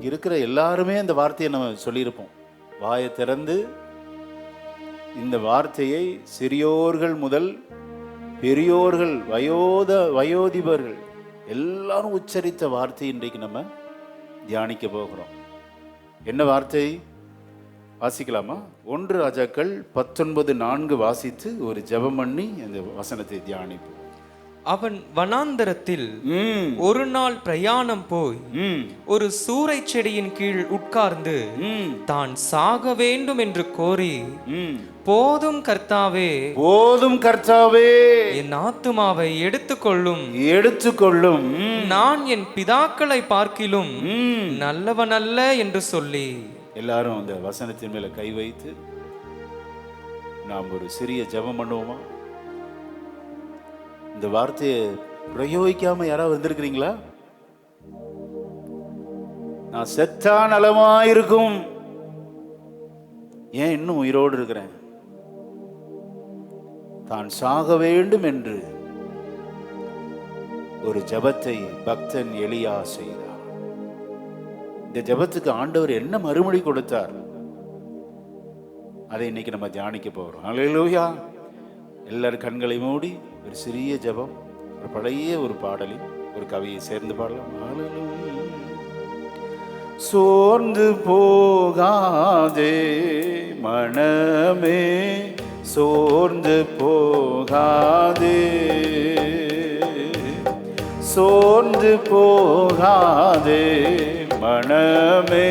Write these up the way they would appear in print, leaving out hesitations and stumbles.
இருக்கிற எல்லாருமே அந்த வார்த்தையை நம்ம சொல்லியிருப்போம். வாயை திறந்து இந்த வார்த்தையை சிறியோர்கள் முதல் பெரியோர்கள், வயோதிபர்கள் எல்லாரும் உச்சரித்த வார்த்தை இன்றைக்கு நம்ம தியானிக்க போகிறோம். என்ன வார்த்தை வாசிக்கலாமா? 1 ராஜாக்கள் 19:4 வாசித்து ஒரு ஜெபம் பண்ணி அந்த வசனத்தை தியானிப்போம். அவன் வனாந்தரத்தில் ஒரு நாள் பிரயாணம் போய் ஒரு சூரை செடியின் கீழ் உட்கார்ந்து தான் சாக வேண்டும் என்று கோரி, போதும் கர்த்தாவே, போதும் கர்த்தாவே, என் ஆத்துமாவை எடுத்துக்கொள்ளும், நான் என் பிதாக்களை பார்க்கிலும் நல்லவன் அல்ல என்று சொல்லி. எல்லாரும் அந்த வசனத்தின் மேல கை வைத்து நாம் ஒரு சிறிய ஜெபம் பண்ணுவோமா? இந்த வார்த்தையை பிரயோகிக்காம யாராவது வந்திருக்கிறீங்களா? நான் செத்தா நலமாயிருக்கும், ஏன் இன்னும் உயிரோடு இருக்கிறேன், தான் சாக வேண்டும் என்று ஒரு ஜெபத்தை பக்தன் எலியா செய்தார். இந்த ஜெபத்துக்கு ஆண்டவர் என்ன மறுமொழி கொடுத்தார், அதை இன்னைக்கு நம்ம தியானிக்க போறோம். அல்லேலூயா. எல்லாரும் கண்களை மூடி ஒரு சிறிய ஜெபம், ஒரு பழைய ஒரு பாடலில் ஒரு கவியை சேர்ந்து பாடலாம். அல்லேலூயா. சோர்ந்து போகாதே மனமே, சோர்ந்து போகாதே, சோர்ந்து போகாதே மனமே,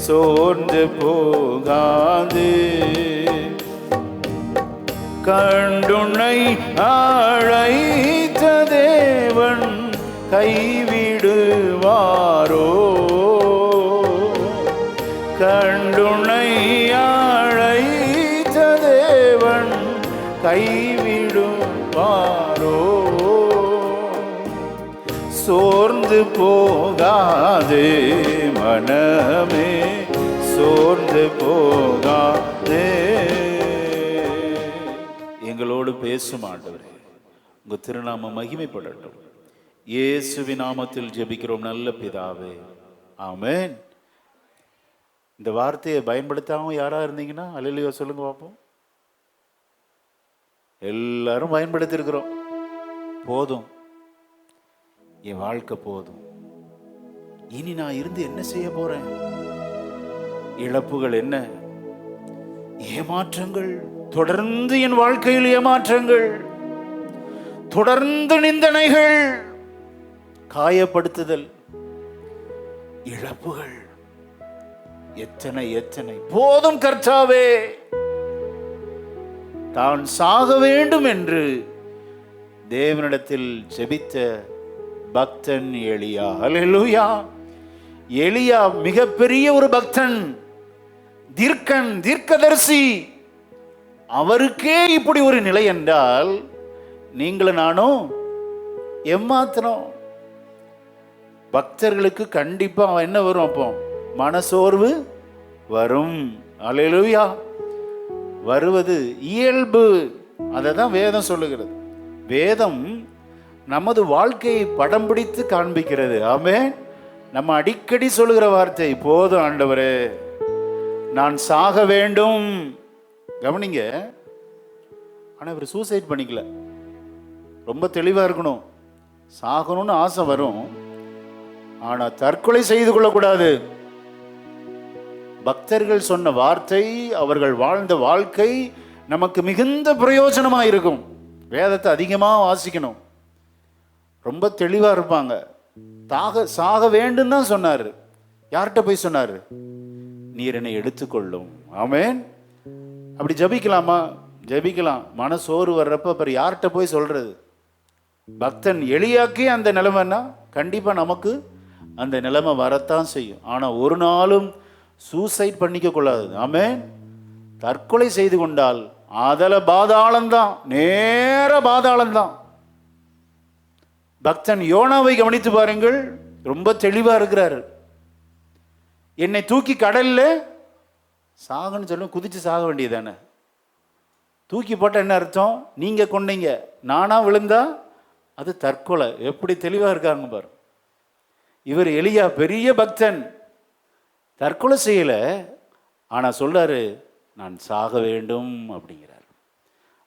சோர்ந்து போகாதே. கண்டுனை அழைத்த தேவன் கைவிடுவாரோ, கண்டுனை அழைத்த தேவன் கைவிடுவாரோ. சோர்ந்து போகாதே மனமே, சோர்ந்து போகாதே. எங்களோடு பேசும் ஆண்டவரே, உங்க திருநாமம் மகிமைப்படட்டும். இயேசுவின் நாமத்தில் ஜெபிக்கிறோம் நல்ல பிதாவே, ஆமென். இந்த வார்த்தையை பயன்படுத்தாம யாரா இருந்தீங்கன்னா அல்லேலூயா சொல்லுங்க பார்ப்போம். எல்லாரும் பயன்படுத்தி இருக்கிறோம். போதும், என் வாழ்க்கை போதும், இனி நான் இருந்து என்ன செய்ய போறேன், இழப்புகள் என்ன, ஏமாற்றங்கள், தொடர்ந்து என் வாழ்க்கையில் ஏமாற்றங்கள், தொடர்ந்து நிந்தனைகள், காயப்படுத்துதல், இழப்புகள், எத்தனை எத்தனை. போதும் கர்த்தாவே, தான் சாக வேண்டும் என்று தேவனிடத்தில் ஜெபித்த பக்தன் எலியா. அல்லேலூயா. எலியா மிகப்பெரிய ஒரு பக்தன், தீர்க்கதரிசி. அவருக்கே இப்படி ஒரு நிலை என்றால் நீங்களும் நானும் ஏமாத்தினோம். பக்தர்களுக்கு கண்டிப்பா என்ன வரும்? அப்போ மனசோர்வு வரும். அல்லேலூயா. வருவது இயல்பு. அதை தான் வேதம் சொல்லுகிறது. வேதம் நமது வாழ்க்கையை படம் பிடித்து காண்பிக்கிறது. ஆமென். நம்ம அடிக்கடி சொல்லுகிற வார்த்தை, போதும் ஆண்டவரே, நான் சாக வேண்டும். கவனிங்க. ஆனா இவர் சூசைட் பண்ணிக்கல. ரொம்ப தெளிவா இருக்கணும். சாகணும்னு ஆசை வரும், ஆனா தற்கொலை செய்து கொள்ளக்கூடாது. பக்தர்கள் சொன்ன வார்த்தை, அவர்கள் வாழ்ந்த வாழ்க்கை நமக்கு மிகுந்த பிரயோஜனமா இருக்கும். வேதத்தை அதிகமா வாசிக்கணும். ரொம்ப தெளிவா இருப்பாங்க. சாக வேண்டும் தான் சொன்னாரு. யார்கிட்ட போய் சொன்னாரு? நீர் என்னை எடுத்துக்கொள்ளும். ஆமென். அப்படி ஜபிக்கலாமா? ஜபிக்கலாம். மனசோறு வர்றப்ப அப்புறம் யார்கிட்ட போய் சொல்றது? பக்தன் எலியாக்கே அந்த நிலைமைன்னா கண்டிப்பா நமக்கு அந்த நிலைமை வரத்தான் செய்யும். ஆனா ஒரு நாளும் சூசைட் பண்ணிக்க கொள்ளாது. ஆமென். தற்கொலை செய்து கொண்டால் அதல பாதாளம்தான், நேர பாதாளம்தான். பக்தன் யோனாவை கவனித்து பாருங்கள். ரொம்ப தெளிவா இருக்கிறாரு. என்னை தூக்கி கடல்ல சாகன்னு சொல்லும், குதிச்சு சாக வேண்டியதானே. தூக்கி போட்ட என்ன அர்த்தம்? நீங்க கொண்டீங்க, நானா விழுந்தா அது தற்கொலை. எப்படி தெளிவா இருக்காங்க பாரு. இவர் எலியா பெரிய பக்தன். தற்கொலை செய்யலை, ஆனால் சொல்றாரு நான் சாக வேண்டும் அப்படிங்கிறார்.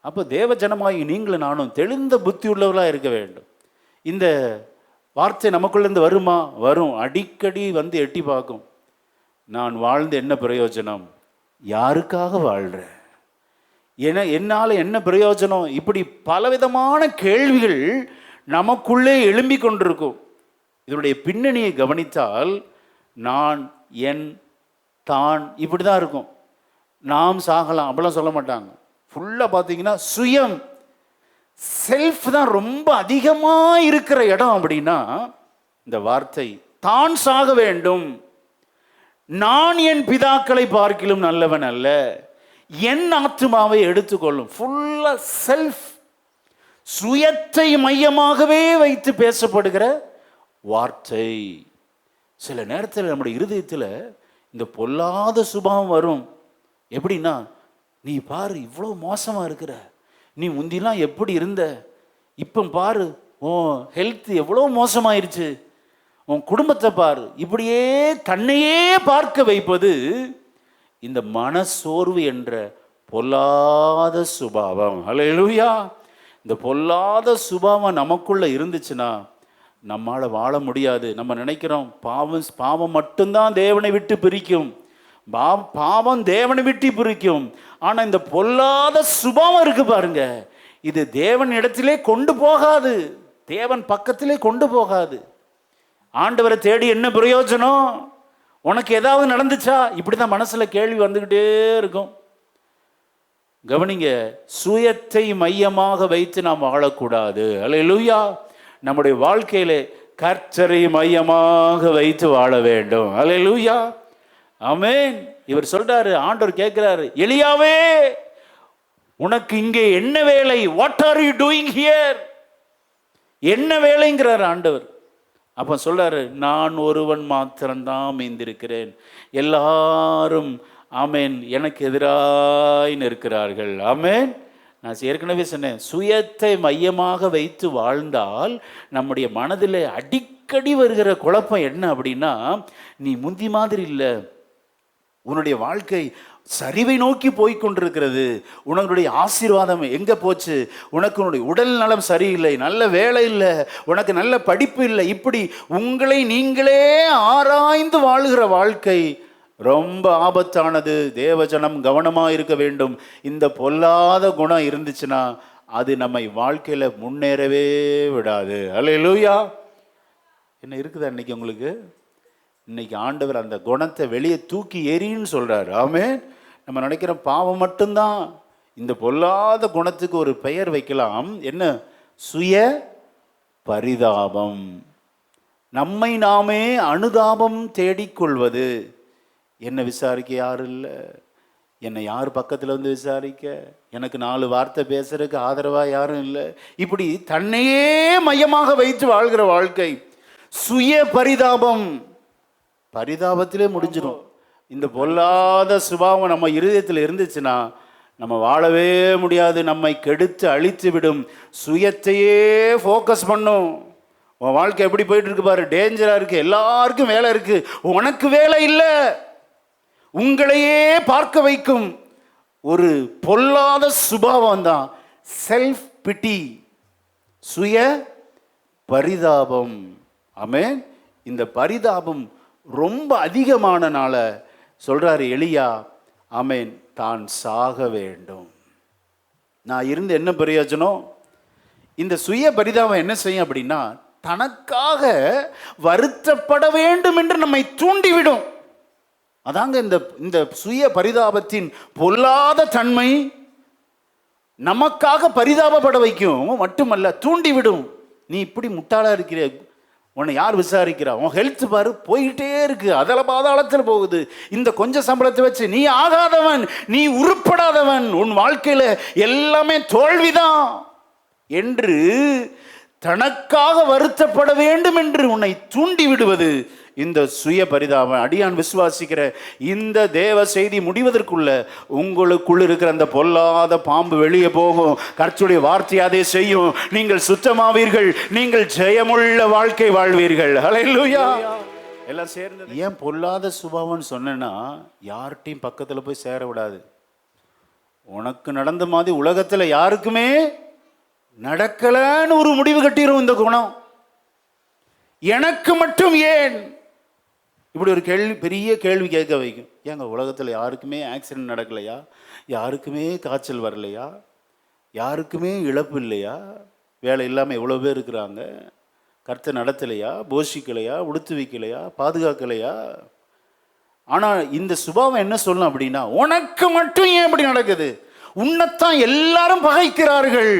அப்போ தேவ ஜனமாகி நீங்களும் நானும் தெளிந்த புத்தி உள்ளவர்களாக இருக்க வேண்டும். இந்த வார்த்தை நமக்குள்ளேருந்து வருமா? வரும். அடிக்கடி வந்து எட்டி பார்க்கும். நான் வாழ்ந்து என்ன பிரயோஜனம்? யாருக்காக வாழ்கிறேன்? என்னால் என்ன பிரயோஜனம்? இப்படி பலவிதமான கேள்விகள் நமக்குள்ளே எழும்பி கொண்டிருக்கும். இதனுடைய பின்னணியை கவனித்தால் நான், என், தான் இப்படி தான் இருக்கும். நாம் சாகலாம் அப்படிலாம் சொல்ல மாட்டாங்க. ஃபுல்லாக பார்த்தீங்கன்னா சுயம், செல்ஃப் தான் ரொம்ப அதிகமாக இருக்கிற இடம். அப்படின்னா இந்த வார்த்தை தான் சாக வேண்டும், நான் என் பிதாக்களை பார்க்கிலும் நல்லவன் அல்ல, என் ஆத்துமாவை எடுத்துக்கொள்ளும். ஃபுல்லா செல்ஃப், சுயத்தை மையமாகவே வைத்து பேசப்படுகிற வார்த்தை. சில நேரத்தில் நம்முடைய இருதயத்தில் இந்த பொல்லாத சுபாவம் வரும். எப்படின்னா, நீ பாரு இவ்வளோ மோசமாக இருக்கிற, நீ முந்திலாம் எப்படி இருந்த, இப்போ பாரு உன் ஹெல்த் எவ்வளோ மோசமாயிருச்சு, உன் குடும்பத்தை பாரு. இப்படியே தன்னையே பார்க்க வைப்பது இந்த மனசோர்வு என்ற பொல்லாத சுபாவம். அல்லேலூயா. இந்த பொல்லாத சுபாவம் நமக்குள்ள இருந்துச்சுன்னா நம்மால் வாழ முடியாது. நம்ம நினைக்கிறோம் பாவம் மட்டும்தான் தேவனை விட்டு பிரிக்கும், பாவம் தேவனை விட்டு பிரிக்கும். ஆனால் இந்த பொல்லாத சுபாவம் இருக்கு பாருங்க, இது தேவன் இடத்திலே கொண்டு போகாது, தேவன் பக்கத்திலே கொண்டு போகாது. ஆண்டவரை தேடி என்ன பிரயோஜனம்? உனக்கு ஏதாவது நடந்துச்சா? இப்படி தான் மனசில் கேள்வி வந்துக்கிட்டே இருக்கும். கவனிங்க, சுயத்தை மையமாக வைத்து நாம் வாழக்கூடாது. அல்லேலூயா. நம்முடைய வாழ்க்கையிலே கர்த்தரை மையமாக வைத்து வாழ வேண்டும். அல்லேலூயா. ஆமென். இவர் சொல்றாரு, ஆண்டவர் கேட்கிறாரு, எலியாவே உனக்கு இங்கே என்ன வேலை? What are you doing here? என்ன வேலைங்கிறார் ஆண்டவர். அப்போ சொல்றாரு, நான் ஒருவன் மாத்திரம்தான் மீந்திருக்கிறேன், எல்லாரும் ஆமேன் எனக்கு எதிராய் நிற்கிறார்கள். ஆமேன். நான் ஏற்கனவே சொன்னேன், சுயத்தை மையமாக வைத்து வாழ்ந்தால் நம்முடைய மனதில் அடிக்கடி வருகிற குழப்பம் என்ன அப்படின்னா, நீ முந்தி மாதிரி இல்லை, உன்னுடைய வாழ்க்கை சரிவை நோக்கி போய்கொண்டிருக்கிறது, உன்னுடைய ஆசீர்வாதம் எங்கே போச்சு, உன்னுடைய உடல் நலம் சரியில்லை, நல்ல வேலை இல்லை, உனக்கு நல்ல படிப்பு இல்லை, இப்படி உங்களை நீங்களே ஆராய்ந்து வாழ்கிற வாழ்க்கை ரொம்ப ஆபத்தானது. தேவஜனம் கவனமாக இருக்க வேண்டும். இந்த பொல்லாத குணம் இருந்துச்சுன்னா அது நம்மை வாழ்க்கையில் முன்னேறவே விடாது. அல்லேலூயா. என்ன இருக்குதா இன்னைக்கு உங்களுக்கு? இன்னைக்கு ஆண்டவர் அந்த குணத்தை வெளியே தூக்கி எறின்னு சொல்றாரு. ஆமென். நம்ம நினைக்கிறோம் பாவம் மட்டும்தான். இந்த பொல்லாத குணத்துக்கு ஒரு பெயர் வைக்கலாம். என்ன? சுய பரிதாபம். நம்மை நாமே அனுதாபம் தேடிக்கொள்வது. என்னை விசாரிக்க யாரும் இல்லை, என்னை யார் பக்கத்தில் வந்து விசாரிக்க, எனக்கு 4 வார்த்தை பேசுறதுக்கு ஆதரவாக யாரும் இல்லை, இப்படி தன்னையே மையமாக வைத்து வாழ்கிற வாழ்க்கை சுய பரிதாபம். பரிதாபத்திலே முடிஞ்சிடும். இந்த பொல்லாத சுபாவம் நம்ம இருதயத்தில் இருந்துச்சுன்னா நம்ம வாழவே முடியாது, நம்மை கெடுத்து அழித்து விடும். சுயத்தையே ஃபோக்கஸ் பண்ணும். உன் வாழ்க்கை எப்படி போயிட்டு இருக்கு பாரு, டேஞ்சராக இருக்கு. எல்லாருக்கும் வேலை இருக்கு, உனக்கு வேலை இல்லை. உங்களையே பார்க்க வைக்கும் ஒரு பொல்லாத சுபாவம் தான் செல்ஃப் பிட்டி, சுய பரிதாபம். ஆமென். இந்த பரிதாபம் ரொம்ப அதிகமானனால சொல்றாரு எலியா, ஆமென், தான் சாக வேண்டும். நான் இருந்து என்ன பிரயோஜனம்? இந்த சுய பரிதாபம் என்ன செய்யும் அப்படின்னா, தனக்காக வருத்தப்பட வேண்டும் என்று நம்மை தூண்டிவிடும். அதாங்க இந்த சுய பரிதாபத்தின் பொல்லாத தன்மை. நமக்காக பரிதாபப்பட வைக்கும் மட்டுமல்ல, தூண்டிவிடும். நீ இப்படி முட்டாளா இருக்கிற, உன்னை யார் விசாரிக்கிறா? உன் ஹெல்த் பாரு போயிட்டே இருக்கு, அதல பாதாளத்தில் போகுது. இந்த கொஞ்சம் சம்பளத்தை வச்சு நீ ஆகாதவன், நீ உருப்படாதவன், உன் வாழ்க்கையில எல்லாமே தோல்விதான் என்று தனக்காக வருத்தப்பட வேண்டும் என்று உன்னை தூண்டி விடுவது இந்த சுய பரிதாபம். அடியான் விசுவாசிக்கிற இந்த தேவ செய்தி முடிவதற்குள்ள உங்களுக்குள் இருக்கிற அந்த பொல்லாத பாம்பு வெளியே போகும். கர்த்தருடைய வார்த்தை அதை செய்யும். நீங்கள் சுத்தமாவீர்கள், நீங்கள் ஜெயமுள்ள வாழ்க்கை வாழ்வீர்கள். ஹல்லேலூயா. எல்லாம் சேர்ந்து. ஏன் பொல்லாத சுபாவம்னு சொன்னேன்னா, யார்கிட்டையும் பக்கத்துல போய் சேர விடாது. உனக்கு நடந்த மாதிரி உலகத்துல யாருக்குமே நடக்கலன்னு ஒரு முடிவு கட்டிரும் இந்த குணம். எனக்கு மட்டும் ஏன் இப்படி ஒரு கேள்வி, பெரிய கேள்வி கேட்க வைக்கும். ஏங்க உலகத்துல யாருக்குமே ஆக்சிடென்ட் நடக்கலையா? யாருக்குமே காய்ச்சல் வரலையா? யாருக்குமே இழப்பு இல்லையா? வேலை இல்லாமல் எவ்வளோ பேர் இருக்கிறாங்க. கர்த்தர் நடத்தலையா? போஷிக்கலையா? உடுத்து வைக்கலையா? பாதுகாக்கலையா? ஆனால் இந்த சுபாவம் என்ன சொல்லணும் அப்படின்னா, உனக்கு மட்டும் ஏன் இப்படி நடக்குது? உன்னைத்தான் எல்லாரும் பகைக்கிறார்கள்.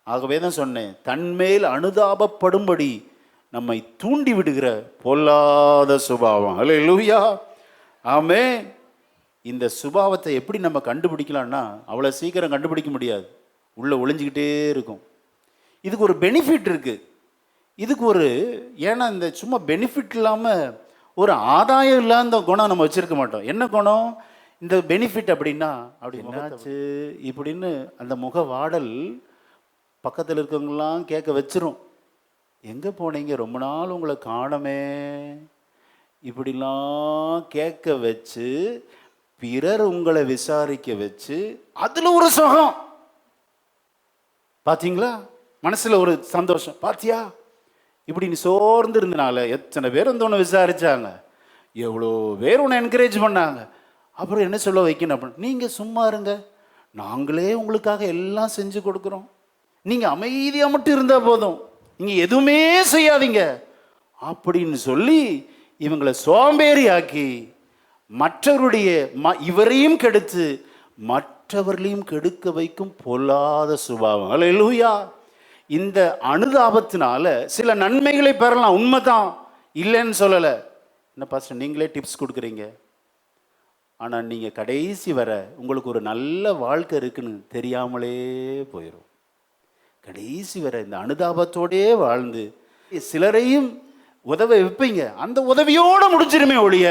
ஆகவே தான் சொன்னேன், தன்மேல் அனுதாபப்படும்படி நம்மை தூண்டி விடுகிற பொல்லாத சுபாவம். அல்லேலூயா, ஆமென். இந்த சுபாவத்தை எப்படி நம்ம கண்டுபிடிக்கலாம்னா, அவ்வளோ சீக்கிரம் கண்டுபிடிக்க முடியாது. உள்ளே ஒளிஞ்சிக்கிட்டே இருக்கும். இதுக்கு ஒரு பெனிஃபிட் இருக்குது. இதுக்கு ஒரு, ஏன்னா இந்த சும்மா பெனிஃபிட் இல்லாமல் ஒரு ஆதாயம் இல்லாத குணம் நம்ம வச்சுருக்க மாட்டோம். என்ன குணம் இந்த பெனிஃபிட் அப்படின்னா, அப்படி என்னாச்சு இப்படின்னு அந்த முக வாடல் பக்கத்தில் இருக்கவங்களாம் கேட்க வச்சிரும். எங்கே போனீங்க, ரொம்ப நாள் உங்களை காணமே, இப்படிலாம் கேட்க வச்சு பிறர் உங்களை விசாரிக்க வச்சு அதில் ஒரு சுகம். பார்த்தீங்களா, மனசில் ஒரு சந்தோஷம். பார்த்தியா இப்படி நீ சோர்ந்து இருந்தனால எத்தனை பேர் வந்து உன்னை விசாரிச்சாங்க, எவ்வளோ பேர் உன்னை என்கரேஜ் பண்ணாங்க. அப்புறம் என்ன சொல்ல வைக்கணும் அப்படின்னு, நீங்கள் சும்மா இருங்க, நாங்களே உங்களுக்காக எல்லாம் செஞ்சு கொடுக்குறோம், நீங்கள் அமைதியாக மட்டும் இருந்தால் போதும், நீங்கள் எதுவுமே செய்யாதீங்க அப்படின்னு சொல்லி இவங்களை சோம்பேறி ஆக்கி மற்றவருடைய இவரையும் கெடுத்து மற்றவர்களையும் கெடுக்க வைக்கும் பொல்லாத சுபாவம். அல்லேலூயா. இந்த அனுதாபத்தினால சில நன்மைகளை பெறலாம், உண்மைதான், இல்லைன்னு சொல்லலை. என்ன பாஸ்டர் நீங்களே டிப்ஸ் கொடுக்குறீங்க, ஆனால் நீங்கள் கடைசி வர உங்களுக்கு ஒரு நல்ல வாழ்க்கை இருக்குன்னு தெரியாமலே போயிடும். கடைசி வர இந்த அனுதாபத்தோடே வாழ்ந்து சிலரையும் உதவ வைப்பீங்க, அந்த உதவியோடு முடிஞ்சிருமே ஒழிய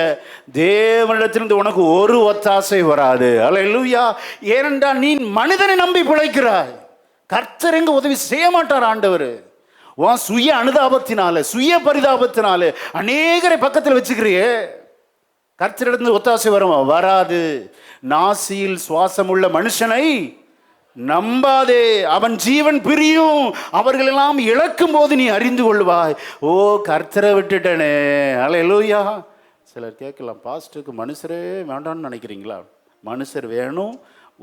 தேவனிடத்திலிருந்து உனக்கு ஒரு ஒத்தாசை வராது. அல்லேலூயா. ஏனென்றால் நீ மனிதனை நம்பி பிழைக்கிறாய். கர்த்தர் எங்க உதவி செய்ய மாட்டார் ஆண்டவர். உன் சுய அனுதாபத்தினால சுய பரிதாபத்தினால அநேகரை பக்கத்தில் வச்சுக்கிறியே, கர்த்தரிடத்திலிருந்து ஒத்தாசை வருமா? வராது. நாசியில் சுவாசம் உள்ள மனுஷனை நம்பாதே, அவன் ஜீவன் பிரியும். அவர்களெல்லாம் இழக்கும் போது நீ அறிந்து கொள்வாய், ஓ கர்த்தரை விட்டுட்டனே. அல்லேலூயா. சிலர் கேட்கலாம், பாஸ்டருக்கு மனுஷரே வேண்டாம்னு நினைக்கிறீங்களா? மனுஷர் வேணும்,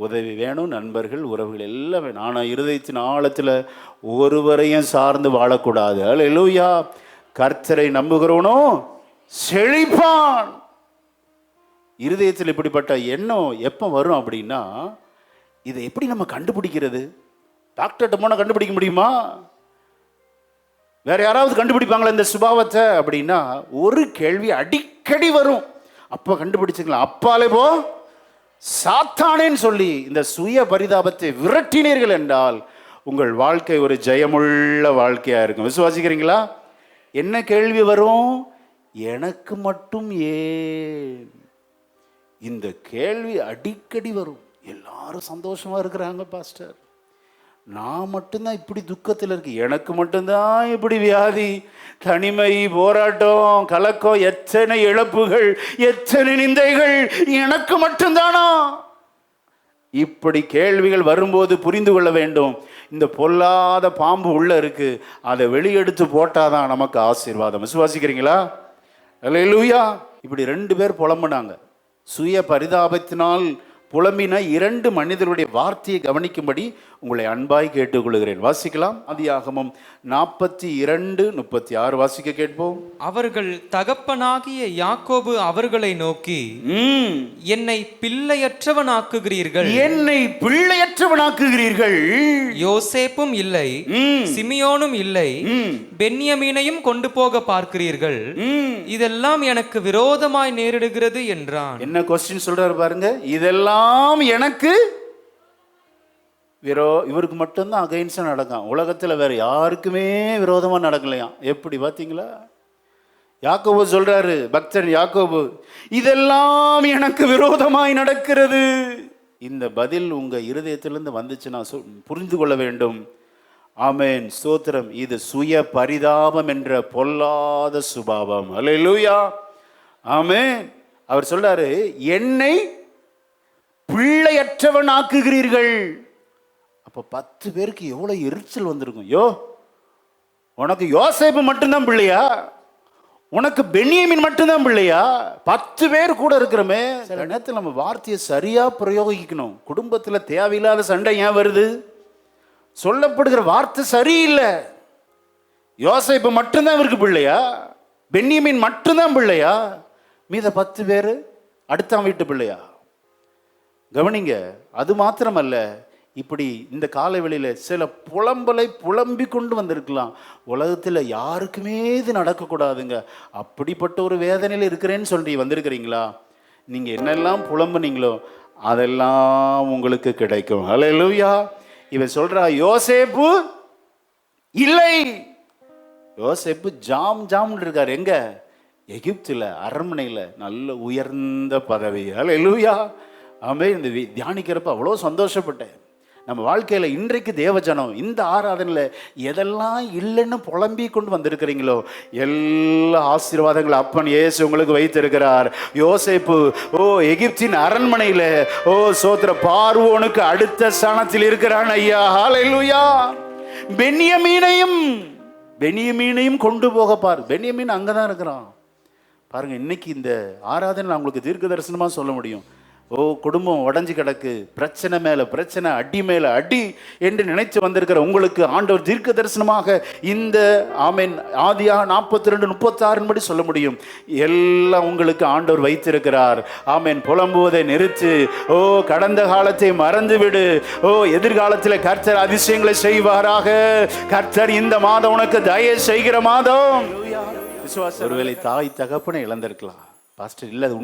உதவி வேணும், நண்பர்கள் உறவுகள் எல்லாம் வேணும். ஆனால் இருதயத்தின் ஆழத்தில் ஒருவரையும் சார்ந்து வாழக்கூடாது. அல்லேலூயா. கர்த்தரை நம்புகிறவனோ செழிப்பான். இருதயத்தில் இப்படிப்பட்ட எண்ணம் எப்போ வரும் அப்படின்னா, இதை எப்படி நம்ம கண்டுபிடிக்கிறது? டாக்டர்கிட்ட போனால் கண்டுபிடிக்க முடியுமா? வேற யாராவது கண்டுபிடிப்பாங்களா இந்த சுபாவத்தை அப்படின்னா, ஒரு கேள்வி அடிக்கடி வரும், அப்போ கண்டுபிடிச்சுக்கலாம். அப்பாலே போ சாத்தானேன்னு சொல்லி இந்த சுய பரிதாபத்தை விரட்டினீர்கள் என்றால் உங்கள் வாழ்க்கை ஒரு ஜெயமுள்ள வாழ்க்கையா இருக்கும். விசுவாசிக்கிறீங்களா? என்ன கேள்வி வரும்? எனக்கு மட்டும் ஏன்? இந்த கேள்வி அடிக்கடி வரும். எல்லாரும் சந்தோஷமா இருக்கிறாங்க பாஸ்டர், நான் மட்டும்தான் இப்படி துக்கத்தில் இருக்கு, எனக்கு மட்டும்தான் இப்படி வியாதி, தனிமை, போராட்டம், கலக்கம், எத்தனை இழப்புகள், எத்தனை நிந்தைகள், எனக்கு மட்டும்தானா? இப்படி கேள்விகள் வரும்போது புரிந்து கொள்ள வேண்டும், இந்த பொல்லாத பாம்பு உள்ள இருக்கு, அதை வெளியெடுத்து போட்டாதான் நமக்கு ஆசீர்வாதம். விசுவாசிக்கிறீங்களா? அல்லேலூயா. இப்படி 2 பேர் புலம்புனாங்க. சுய பரிதாபத்தினால் புலம்பின 2 மனிதருடைய வார்த்தையை கவனிக்கும்படி உங்களை அன்பாய் கேட்டுக்கொள்கிறேன். வாசிக்கலாம். ஆதியாகமம் 42:36 வாசிக்க கேட்போம். அவர்கள் தகப்பனாகிய யாக்கோபு அவர்களை நோக்கி, என்னை பிள்ளையற்றவனாக்குகிறீர்கள், என்னை பிள்ளையற்றவனாக்குகிறீர்கள். யோசேப்பும் இல்லை, சிமியோனும் இல்லை, பென்யமீனையும் கொண்டு போக பார்க்கிறீர்கள், இதெல்லாம் எனக்கு விரோதமாய் நேரிடுகிறது என்றான். என்ன கொஸ்டின் சொல்றாரு பாருங்க. இதெல்லாம் எனக்கு இவருக்கு மட்டும்தான் அகைன்ஸ்டா நடக்கும், உலகத்துல வேற யாருக்குமே விரோதமா நடக்கலையாம். எப்படி பார்த்தீங்களா? யாக்கோபு சொல்றாரு, பக்தன் யாக்கோபு, இதெல்லாம் எனக்கு விரோதமாய் நடக்கிறது. இந்த பதில் உங்க இருதயத்திலிருந்து வந்துச்சுன்னா புரிந்து கொள்ள வேண்டும், ஆமென், ஸ்தோத்திரம். இது சுய பரிதாபம் என்ற பொல்லாத சுபாவம். அல்லேலூயா, ஆமென். அவர் சொல்றாரு, என்னை பிள்ளையற்றவன் ஆக்குகிறீர்கள். அப்ப 10 பேருக்கு எவ்வளவு எரிச்சல் வந்திருக்கும். உனக்கு யோசேப்பு மட்டும்தான் பிள்ளையா? உனக்கு பென்யமீன் மட்டும்தான் பிள்ளையா? 10 பேர் கூட இருக்கிறோமே. சில நேரத்தில் நம்ம வார்த்தையை சரியா பிரயோகிக்கணும். குடும்பத்தில் தேவையில்லாத சண்டை ஏன் வருது? சொல்லப்படுகிற வார்த்தை சரியில்லை. யோசேப்பு மட்டும்தான் இவருக்கு பிள்ளையா? பென்யமீன் மட்டும்தான் பிள்ளையா? மீத 10 பேர் அடுத்த வீட்டு பிள்ளையா? கவனிங்க. அது மாத்திரமல்ல, இப்படி இந்த காலவெளியில் சில புலம்பலை புலம்பி கொண்டு வந்திருக்கலாம். உலகத்தில் யாருக்குமே இது நடக்கக்கூடாதுங்க, அப்படிப்பட்ட ஒரு வேதனையில் இருக்கிறேன்னு சொல்லி வந்திருக்கிறீங்களா? நீங்கள் என்னெல்லாம் புலம்புனீங்களோ அதெல்லாம் உங்களுக்கு கிடைக்கும். அல்லேலூயா. இவன் சொல்றா, யோசேப்பு இல்லை. யோசேப்பு ஜாம்னு இருக்கார். எங்க? எகிப்துல அரண்மனையில் நல்ல உயர்ந்த பதவி. அல்லேலூயா, ஆமென். இந்த தியானிக்கிறப்ப அவ்வளோ சந்தோஷப்பட்டேன். நம்ம வாழ்க்கையில் இன்றைக்கு தேவஜனம் இந்த ஆராதனையில் எதெல்லாம் இல்லைன்னு புலம்பி கொண்டு வந்திருக்கிறீங்களோ எல்லா ஆசீர்வாதங்களும் அப்பன் இயேசு உங்களுக்கு வைத்திருக்கிறார். யோசேப்பு எகிப்தின் அரண்மனையில் சோத்திர பார்வோனுக்கு அடுத்த ஸ்தானத்தில் இருக்கிறான் ஐயா. ஹல்லேலூயா. பென்யமீனையும் கொண்டு போக பார். பென்யமீன் அங்கதான் இருக்கிறான் பாருங்க. இன்னைக்கு இந்த ஆராதனை உங்களுக்கு தீர்க்க தரிசனமா சொல்ல முடியும். குடும்பம் உடஞ்சி கிடக்கு, பிரச்சனை மேல பிரச்சனை, அடி மேல அடி என்று நினைத்து வந்திருக்கிற உங்களுக்கு ஆண்டவர் தீர்க்க தரிசனமாக இந்த ஆமென் ஆதியா 42:36 படி சொல்ல முடியும். எல்லாம் உங்களுக்கு ஆண்டவர் வைத்திருக்கிறார். ஆமென். புலம்புவதை நிறுத்து. கடந்த காலத்தை மறந்து விடு. எதிர்காலத்தில் கர்த்தர் அதிசயங்களை செய்வாராக. கர்த்தர் இந்த மாதம் உனக்கு தயவு செய்கிற மாதம். ஒருவேளை தாய் தகப்பனை இழந்திருக்கலாம் பாஸ்டர். இல்லை, அது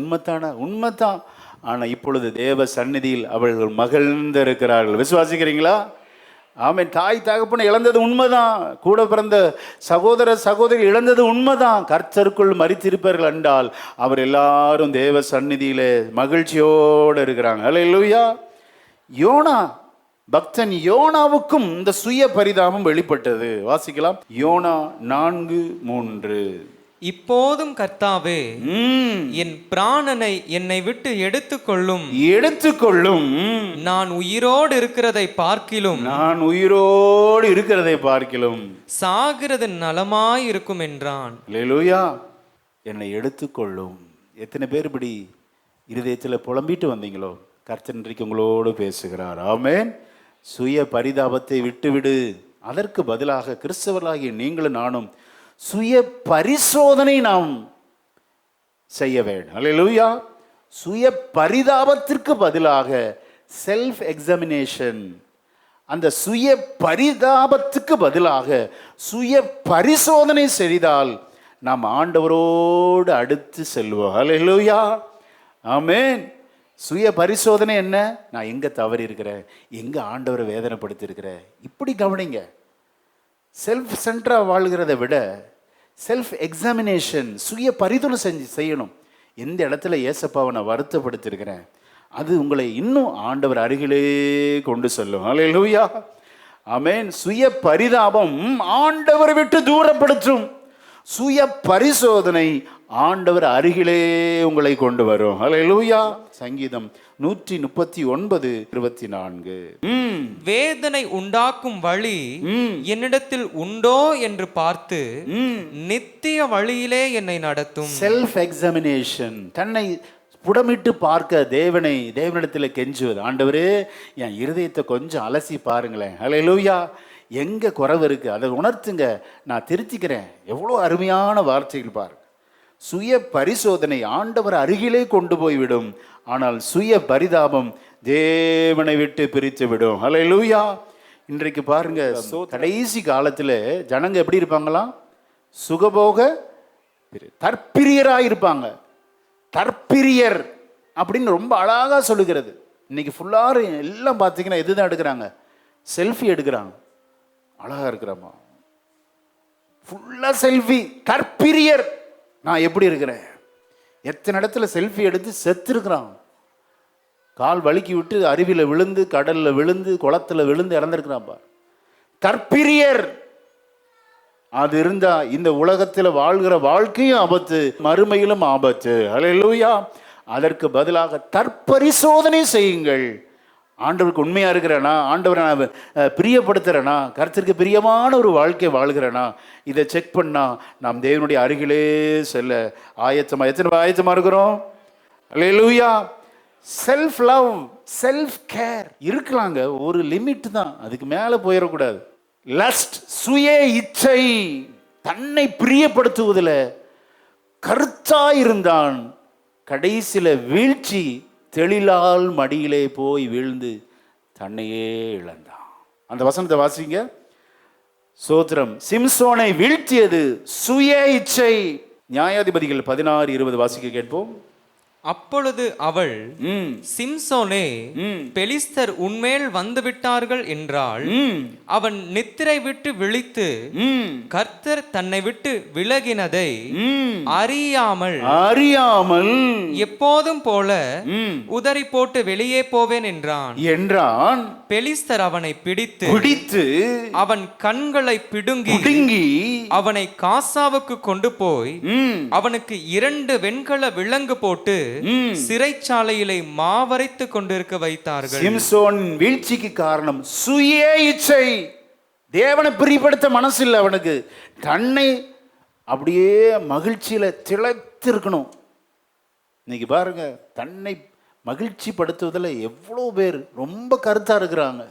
உண்மைதான். ஆனால் இப்பொழுது தேவ சந்நிதியில் அவர்கள் மகிழ்ந்து இருக்கிறார்கள். விசுவாசிக்கிறீங்களா? ஆமென். தாய் தகப்பனை இழந்தது உண்மைதான். கூட பிறந்த சகோதரி இழந்தது உண்மைதான். கர்த்தருக்குள் மரித்திருப்பார்கள் என்றால் அவர் எல்லாரும் தேவ சந்நிதியிலே மகிழ்ச்சியோடு இருக்கிறாங்க. அல்லேலூயா. யோனா, பக்தன் யோனாவுக்கும் இந்த சுய பரிதாபம் வெளிப்பட்டது. வாசிக்கலாம். யோனா 4:3. இப்போதும் கர்த்தாவே, என் பிராணனை என்னை விட்டு எடுத்துக்கொள்ளும். நான் உயிரோடு இருக்கிறதை பார்க்கிலும் சாகிறது நலமாய் இருக்கும் என்றான். அல்லேலூயா. என்னை எடுத்துக்கொள்ளும். எத்தனை பேர் இப்படி இருதயத்தில் புலம்பிட்டு வந்தீங்களோ? கர்த்தர் இன்றைக்கு உங்களோடு பேசுகிறார். ஆமென். சுய பரிதாபத்தை விட்டுவிடு. அதற்கு பதிலாக கிறிஸ்தவர்களாகிய நீங்களும் நானும் சுய பரிசோதனை நாம் செய்ய வேண்டும். அல்லேலூயா. சுய பரிதாபத்திற்கு பதிலாக செல்ஃப் எக்ஸாமினேஷன். அந்த சுய பரிதாபத்துக்கு பதிலாக சுய பரிசோதனை செய்தால் நாம் ஆண்டவரோடு அடுத்து செல்வோம். அல்லேலூயா, ஆமென். சுய பரிசோதனை என்ன? நான் எங்க தவறி இருக்கிறேன், எங்க ஆண்டவரை வேதனைப்படுத்தி இருக்கிறேன், இப்படி கவனிங்க. செல்ஃப் சென்டரா வாழ்கிறத விட செல்ஃப் எக்ஸாமினேஷன், சுய பரிதுணை செய்யணும். எந்த இடத்துல ஏசப்பாவை நான் வருத்தப்படுத்திருக்கிறேன், அது உங்களை இன்னும் ஆண்டவர் அருகிலே கொண்டு செல்லும். அல்லேலூயா, ஆமென். சுய பரிதாபம் ஆண்டவரை விட்டு தூரப்படுத்தும். சுய பரிசோதனை ஆண்டவர் அருகிலே உங்களை கொண்டு வரும். அல்லேலூயா. சங்கீதம் 139:24. வேதனை உண்டாக்கும் வழி என்னிடத்தில் உண்டோ என்று பார்த்து நித்திய வழியிலே என்னை நடத்தும். செல்ஃப் எக்ஸாமினேஷன், தன்னை புடமிட்டு பார்க்க தேவனிடத்தில் கெஞ்சுவது. ஆண்டவரே, என் இருதயத்தை கொஞ்சம் அலசி பாருங்களேன். அல்லேலூயா. எங்க குறைவு இருக்கு அதை உணர்த்துங்க, நான் திருத்திக்கிறேன். எவ்வளோ அருமையான வார்த்தைகள் பாருங்க. சுய பரிசோதனை ஆண்டவர் அருகிலே கொண்டு போய்விடும். ஆனால் சுய பரிதாபம் தேவனை விட்டு பிரித்து விடும். அல்லேலூயா. இன்றைக்கு பாருங்க, கடைசி காலத்தில் ஜனங்க எப்படி இருப்பாங்களாம்? சுகபோக தற்பிரியராக இருப்பாங்க. தற்பிரியர் அப்படின்னு ரொம்ப அழகாக சொல்லுகிறது. இன்னைக்கு ஃபுல்லாக எல்லாம் பார்த்தீங்கன்னா எதுதான் எடுக்கிறாங்க? செல்ஃபி எடுக்கிறாங்க. அழகா இருக்கிறாமா, ஃபுல்லாக செல்ஃபி. தற்பிரியர். நான் எப்படி இருக்கிறேன்? எத்தனை இடத்துல செல்ஃபி எடுத்து செத்துருக்கிறான். கால் வலிக்கி விட்டு அருவியில் விழுந்து, கடலில் விழுந்து, குளத்தில் விழுந்து இறந்துருக்கிறான்ப்பா. தற்பிரியர். அது இருந்தா இந்த உலகத்தில் வாழ்கிற வாழ்க்கையும் ஆபத்து, மறுமையிலும் ஆபத்து. அல்லேலூயா. அதற்கு பதிலாக தற்பரிசோதனை செய்யுங்கள். ஆண்டவருக்கு உண்மையா இருக்கிறேனா, ஆண்டவரை நான் பிரியப்படுத்துறேனா, கர்த்தருக்கு பிரியமான ஒரு வாழ்க்கை வாழ்கிறேனா, இதை செக் பண்ணா நாம் தேவனுடைய அருகிலே செல்ல ஆயத்தமா. எத்தனை ஆயத்தமா இருக்கிறோம்? அல்லேலூயா. செல்ஃப் லவ், செல்ஃப் கேர் இருக்கலாங்க, ஒரு லிமிட் தான், அதுக்கு மேலே போயிடக்கூடாது. லஸ்ட், சுய இச்சை, தன்னை பிரியப்படுத்துவதில் கருத்தாயிருந்தான், கடைசியில் வீழ்ச்சி, தெளிலால் மடியிலே போய் வீழ்ந்து தன்னையே இழந்தான். அந்த வசனத்தை வாசிங்க. சோத்திரம். சிம்சோனை வீழ்த்தியது சுய இச்சை. நியாயாதிபதிகள் 16:20 வாசிக்க கேட்போம். அப்பொழுது அவள், சிம்சோனே, பெலிஸ்தர் உன்மேல் வந்து விட்டார்கள் என்றாள். அவன் நித்திரை விட்டு விழித்து கர்த்தர் தன்னை விட்டு விலகினதை அறியாமல் எப்போதும் போல உதறி போட்டு வெளியே போவேன் என்றான். பெலிஸ்தர் அவனை பிடித்து அவன் கண்களை பிடுங்கி அவனை காசாவுக்கு கொண்டு போய் அவனுக்கு 2 வெண்கல விலங்கு போட்டு சிறைச்சாலையிலே மாவரைத்து கொண்டிருக்க வைத்தார்கள். சிம்சோன் வீழ்ச்சிக்கு காரணம் சுய இச்சை. தேவனை பிரியப்படுத்த மனசு இல்லை அவனுக்கு. தன்னை அப்படியே மகிழ்ச்சியில திளைத்து இருக்கணும். இன்னைக்கு பாருங்க, தன்னை மகிழ்ச்சி படுத்துவதில் எவ்வளோ பேர் ரொம்ப கருத்தா இருக்கிறாங்க.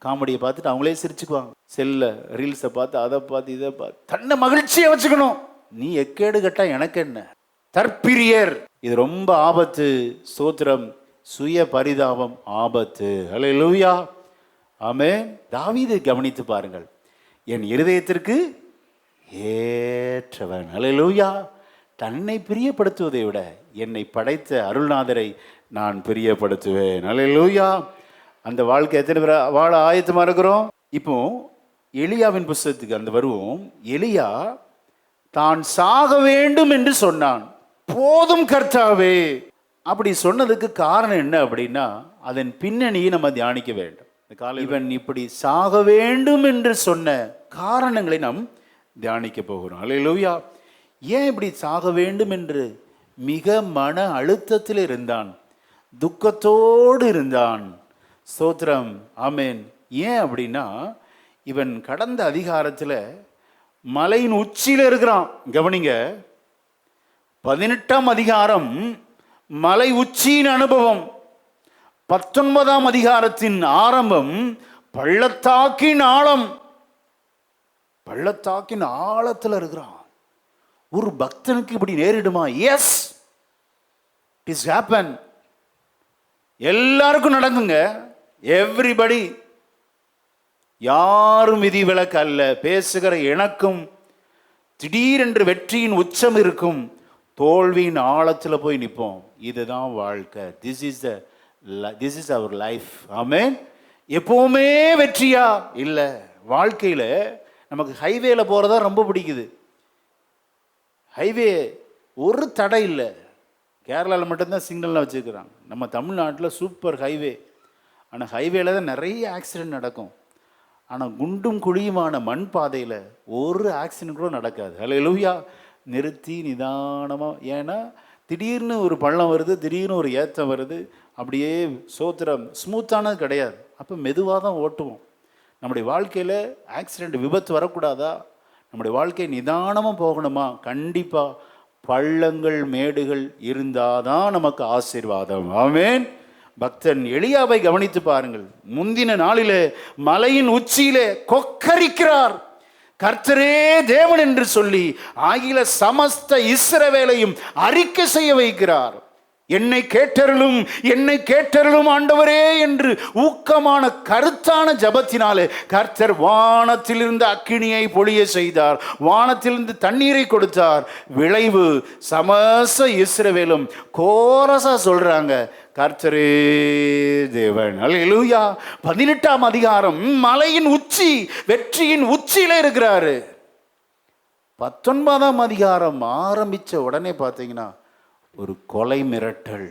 காமெடியை பார்த்துட்டு அவங்களே சிரிச்சுக்குவாங்க. செல்ல ரீல்ஸை பார்த்து, அதை பார்த்து, இதை பார்த்து தன்னை மகிழ்ச்சியை வச்சுக்கணும். நீ எக்கேடு கட்டா எனக்கு என்ன? தற்பிரியர், இது ரொம்ப ஆபத்து. ஸ்தோத்திரம். சுய பரிதாபம் ஆபத்து. அல்லேலூயா. ஆமென். தாவீதை கவனித்து பாருங்கள். என் இருதயத்திற்கு ஏற்றவன். அல்லேலூயா. தன்னை பிரியப்படுத்துவதை விட என்னை படைத்த அருள்நாதரை நான் பிரியப்படுத்துவேன். அல்லேலூயா. அந்த வாழ்க்கை எத்தனை பேர் வாழ ஆயத்தமா இருக்கிறோம்? இப்போ எலியாவின் புஸ்தகத்துக்கு அந்த வருவோம். எலியா தான் சாக வேண்டும் என்று சொன்னான். போதும் கர்த்தாவே, அப்படி சொன்னதுக்கு காரணம் என்ன அப்படின்னா, அதன் பின்னணியை நம்ம தியானிக்க வேண்டும். இவன் இப்படி சாக வேண்டும் என்று சொன்ன காரணங்களை நாம் தியானிக்க போகிறோம். அல்லேலூயா. ஏன் இப்படி சாக வேண்டும் என்று மிக மன அழுத்தத்தில் இருந்தான், துக்கத்தோடு இருந்தான். ஸ்தோத்திரம். ஆமென். ஏன் அப்படின்னா, இவன் கடந்த அதிகாரத்தில் மலையின் உச்சியில் இருக்கிறான். கவனிங்க, 18ஆம் அதிகாரம் மலை உச்சியின் அனுபவம். 19ஆம் அதிகாரத்தின் ஆரம்பம் பள்ளத்தாக்கின் ஆழம். பள்ளத்தாக்கின் ஆழத்தில் இருக்கிறான். ஒரு பக்தனுக்கு இப்படி நேரிடுமா? Yes, it is happen. எல்லாருக்கும் நடக்குங்க. எவ்ரிபடி. யாரும் விதிவிலக்கு அல்ல. பேசுகிற எனக்கும் திடீரென்று வெற்றியின் உச்சம் இருக்கும், தோல்வியின் ஆழத்தில் போய் நிற்போம். இதுதான் வாழ்க்கை. This is our life. Amen. எப்பவுமே வெற்றியா இல்லை. வாழ்க்கையில் நமக்கு ஹைவேல போகிறதா ரொம்ப பிடிக்குது. ஹைவே ஒரு தடை இல்லை. கேரளாவில் மட்டும்தான் சிக்னல்லாம் வச்சுருக்கிறாங்க. நம்ம தமிழ்நாட்டில் சூப்பர் ஹைவே. ஆனால் ஹைவேல தான் நிறைய ஆக்சிடென்ட் நடக்கும். ஆனால் குண்டும் குழியுமான மண் பாதையில் ஒரு ஆக்சிடென்ட் கூட நடக்காது. அல்லேலூயா. நிறுத்தி நிதானமாக. ஏன்னா திடீர்னு ஒரு பள்ளம் வருது, திடீர்னு ஒரு ஏற்றம் வருது. அப்படியே சோத்திரம் ஸ்மூத்தானது கிடையாது. அப்போ மெதுவாக தான் ஓட்டுவோம். நம்முடைய வாழ்க்கையில் ஆக்சிடெண்ட், விபத்து வரக்கூடாதா? நம்முடைய வாழ்க்கை நிதானமாக போகணுமா? கண்டிப்பாக பள்ளங்கள் மேடுகள் இருந்தால் தான் நமக்கு ஆசீர்வாதம். ஆமென். பக்தன் எலியாவை கவனித்து பாருங்கள். முந்தின நாளிலே மலையின் உச்சியிலே கொக்கரிக்கிறார். கர்த்தரே தேவன் என்று சொல்லி ஆகில சமஸ்த இஸ்ரவேலையும் அறிக்கை செய்ய வைக்கிறார். என்னை கேட்டருளும் ஆண்டவரே என்று ஊக்கமான கருத்தான ஜபத்தினாலே கர்த்தர் வானத்திலிருந்து அக்கினியை பொழிய செய்தார். வானத்திலிருந்து தண்ணீரை கொடுத்தார். விளைவு சமஸ்த இஸ்ரவேலும் கோரசா சொல்றாங்க, கர்த்தரே தேவன். அல்லேலூயா. 18ஆம் அதிகாரம் மலையின் உச்சி, வெற்றியின் உச்சியில இருக்கிறாரு. 19ஆம் அதிகாரம் ஆரம்பிச்ச உடனே பார்த்தீங்கன்னா ஒரு கொலை மிரட்டல்.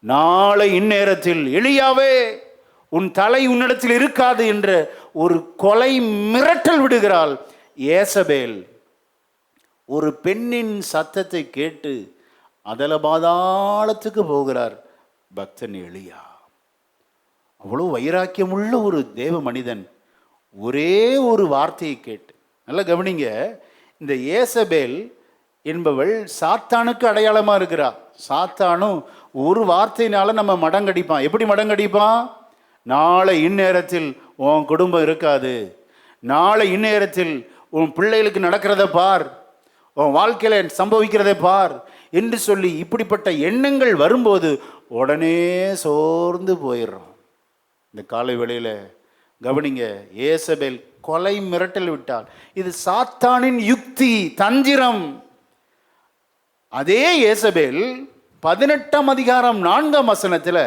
நாளை இந்நேரத்தில் எலியாவே உன் தலை உன்னிடத்தில் இருக்காது என்ற ஒரு கொலை மிரட்டல் விடுகிறாள் ஏசபேல். ஒரு பெண்ணின் சத்தத்தை கேட்டு அதல பாதாளத்துக்கு போகிறார் பக்தன் எலியா. அவ்வளோ வைராக்கியமுள்ள ஒரு தேவ மனிதன் ஒரே ஒரு வார்த்தையை கேட்டு, நல்லா கவனிங்க, இந்த ஏசபேல் என்பவள் சாத்தானுக்கு அடையாளமாக இருக்கிறா. சாத்தானும் ஒரு வார்த்தையினால நம்ம மடங்கடிப்பான். எப்படி மடங்கடிப்பான்? நாளை இந்நேரத்தில் உன் குடும்பம் இருக்காது, நாளை இந்நேரத்தில் உன் பிள்ளைகளுக்கு நடக்கிறத பார், உன் வாழ்க்கையில் சம்பவிக்கிறதை பார் என்று சொல்லி இப்படிப்பட்ட எண்ணங்கள் வரும்போது உடனே சோர்ந்து போயிடுறோம். இந்த காலை வேளையில் கவனிங்க, ஏசபேல் கொலை மிரட்டல் விட்டால் இது சாத்தானின் யுக்தி, தந்திரம். அதே ஏசபேல் 18ஆம் அதிகாரம் 4ஆம் வசனத்தில்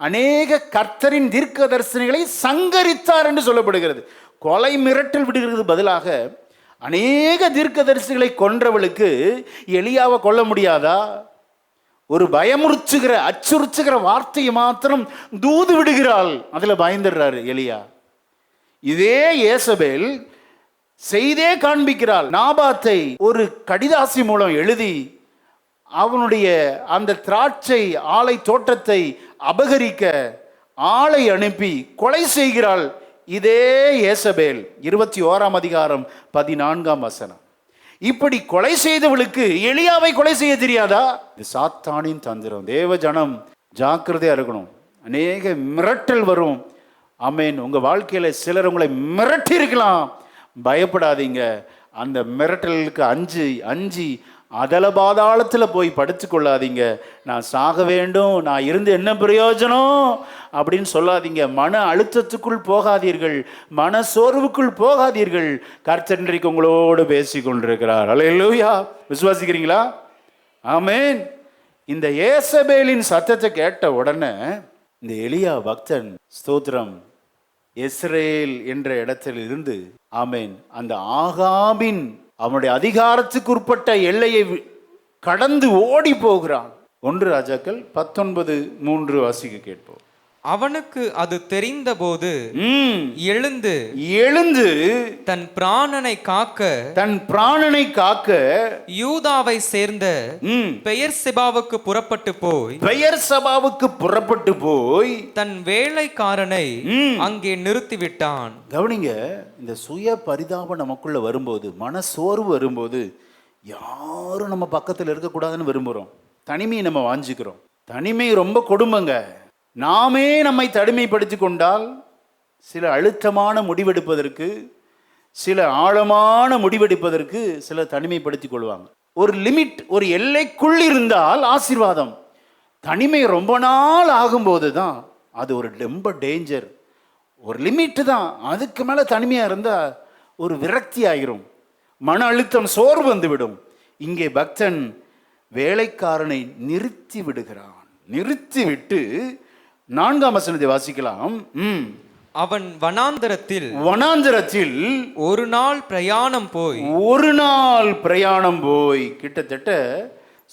அநேக கர்த்தரின் தீர்க்க தரிசனிகளை சங்கரித்தார் என்று சொல்லப்படுகிறது. கொலை மிரட்டல் விடுகிறது பதிலாக அநேக தீர்க்க தரிசிகளை கொன்றவளுக்கு எலியாவை கொல்ல முடியாதா? ஒரு பயமுறுச்சுகிற அச்சுறுச்சுகிற வார்த்தையை மாத்திரம் தூது விடுகிறாள், அதில் பயந்துடுறாரு எலியா. இதே ஏசபேல் செய்தே காண்பிக்கிறாள். நாபாத்தை ஒரு கடிதாசி மூலம் எழுதி அவனுடைய அந்த திராட்சை ஆலை தோட்டத்தை அபகரிக்க ஆளை அனுப்பி கொலை செய்கிறாள். இதே ஏசபேல் 21ஆம் அதிகாரம் 14ஆம் வசனம். இப்படி கொலை செய்தவளுக்கு எலியாவை கொலை செய்ய தெரியாதா? இது சாத்தானின் தந்திரம். தேவ ஜனம் ஜாக்கிரதையா இருக்கணும். அநேக மிரட்டல் வரும். ஆமேன். உங்க வாழ்க்கையில சிலர் உங்களை மிரட்டி இருக்கலாம், பயப்படாதீங்க. அந்த மிரட்டலுக்கு அஞ்சி அதல பாதாளத்தில் போய் படுத்து கொள்ளாதீங்க. நான் சாக வேண்டும், நான் இருந்து என்ன பிரயோஜனம் அப்படின்னு சொல்லாதீங்க. மன அழுத்தத்துக்குள் போகாதீர்கள், மன சோர்வுக்குள் போகாதீர்கள். கர்த்தர் இன்றைக்கு உங்களோடு பேசி கொண்டிருக்கிறார். அல்லேலூயா. விசுவாசிக்கிறீங்களா? ஆமேன். இந்த ஏசபேலின் சத்தத்தை கேட்ட உடனே இந்த எலியா பக்தன் ஸ்தோத்திரம் இஸ்ரேல் என்ற இடத்தில் இருந்து ஆமேன் அந்த ஆகாபின் அவனுடைய அதிகாரத்துக்கு உட்பட்ட எல்லையை கடந்து ஓடி போகிறான். 1 ராஜாக்கள் 19:3 வாசிக்க கேட்போம். அவனுக்கு அது தெரிந்தபோது எழுந்து தன் பிராணனை காக்க யூதாவை சேர்ந்த பெயர்செபாவுக்கு புறப்பட்டு போய் தன் வேலைக்காரனை அங்கே நிறுத்திவிட்டான். கவனிங்க, இந்த சுய பரிதாபம் நமக்குள்ள வரும்போது, மன சோர்வு வரும்போது, யாரும் நம்ம பக்கத்தில் இருக்கக்கூடாதுன்னு விரும்புகிறோம். தனிமையை நம்ம வாஞ்சிக்கிறோம். தனிமை ரொம்ப கொடுமைங்க. நாமே நம்மை தனிமைப்படுத்தி கொண்டால் சில அழுத்தமான முடிவெடுப்பதற்கு, சில ஆழமான முடிவெடுப்பதற்கு சில தனிமைப்படுத்திக் கொள்வாங்க. ஒரு லிமிட், ஒரு எல்லைக்குள் இருந்தால் ஆசீர்வாதம். தனிமை ரொம்ப நாள் ஆகும்போது தான் அது ஒரு ரொம்ப டேஞ்சர். ஒரு லிமிட் தான், அதுக்கு மேலே தனிமையாக இருந்தால் ஒரு விரக்தி ஆகிரும், மன அழுத்தம், சோர்வு வந்துவிடும். இங்கே பக்தன் வேலைக்காரனை நிறுத்தி விடுகிறான். நிறுத்திவிட்டு 4ஆம் வசனத்தை வாசிக்கலாம். அவன் வனாந்தரத்தில் ஒரு நாள் பிரயாணம் போய் கிட்டத்தட்ட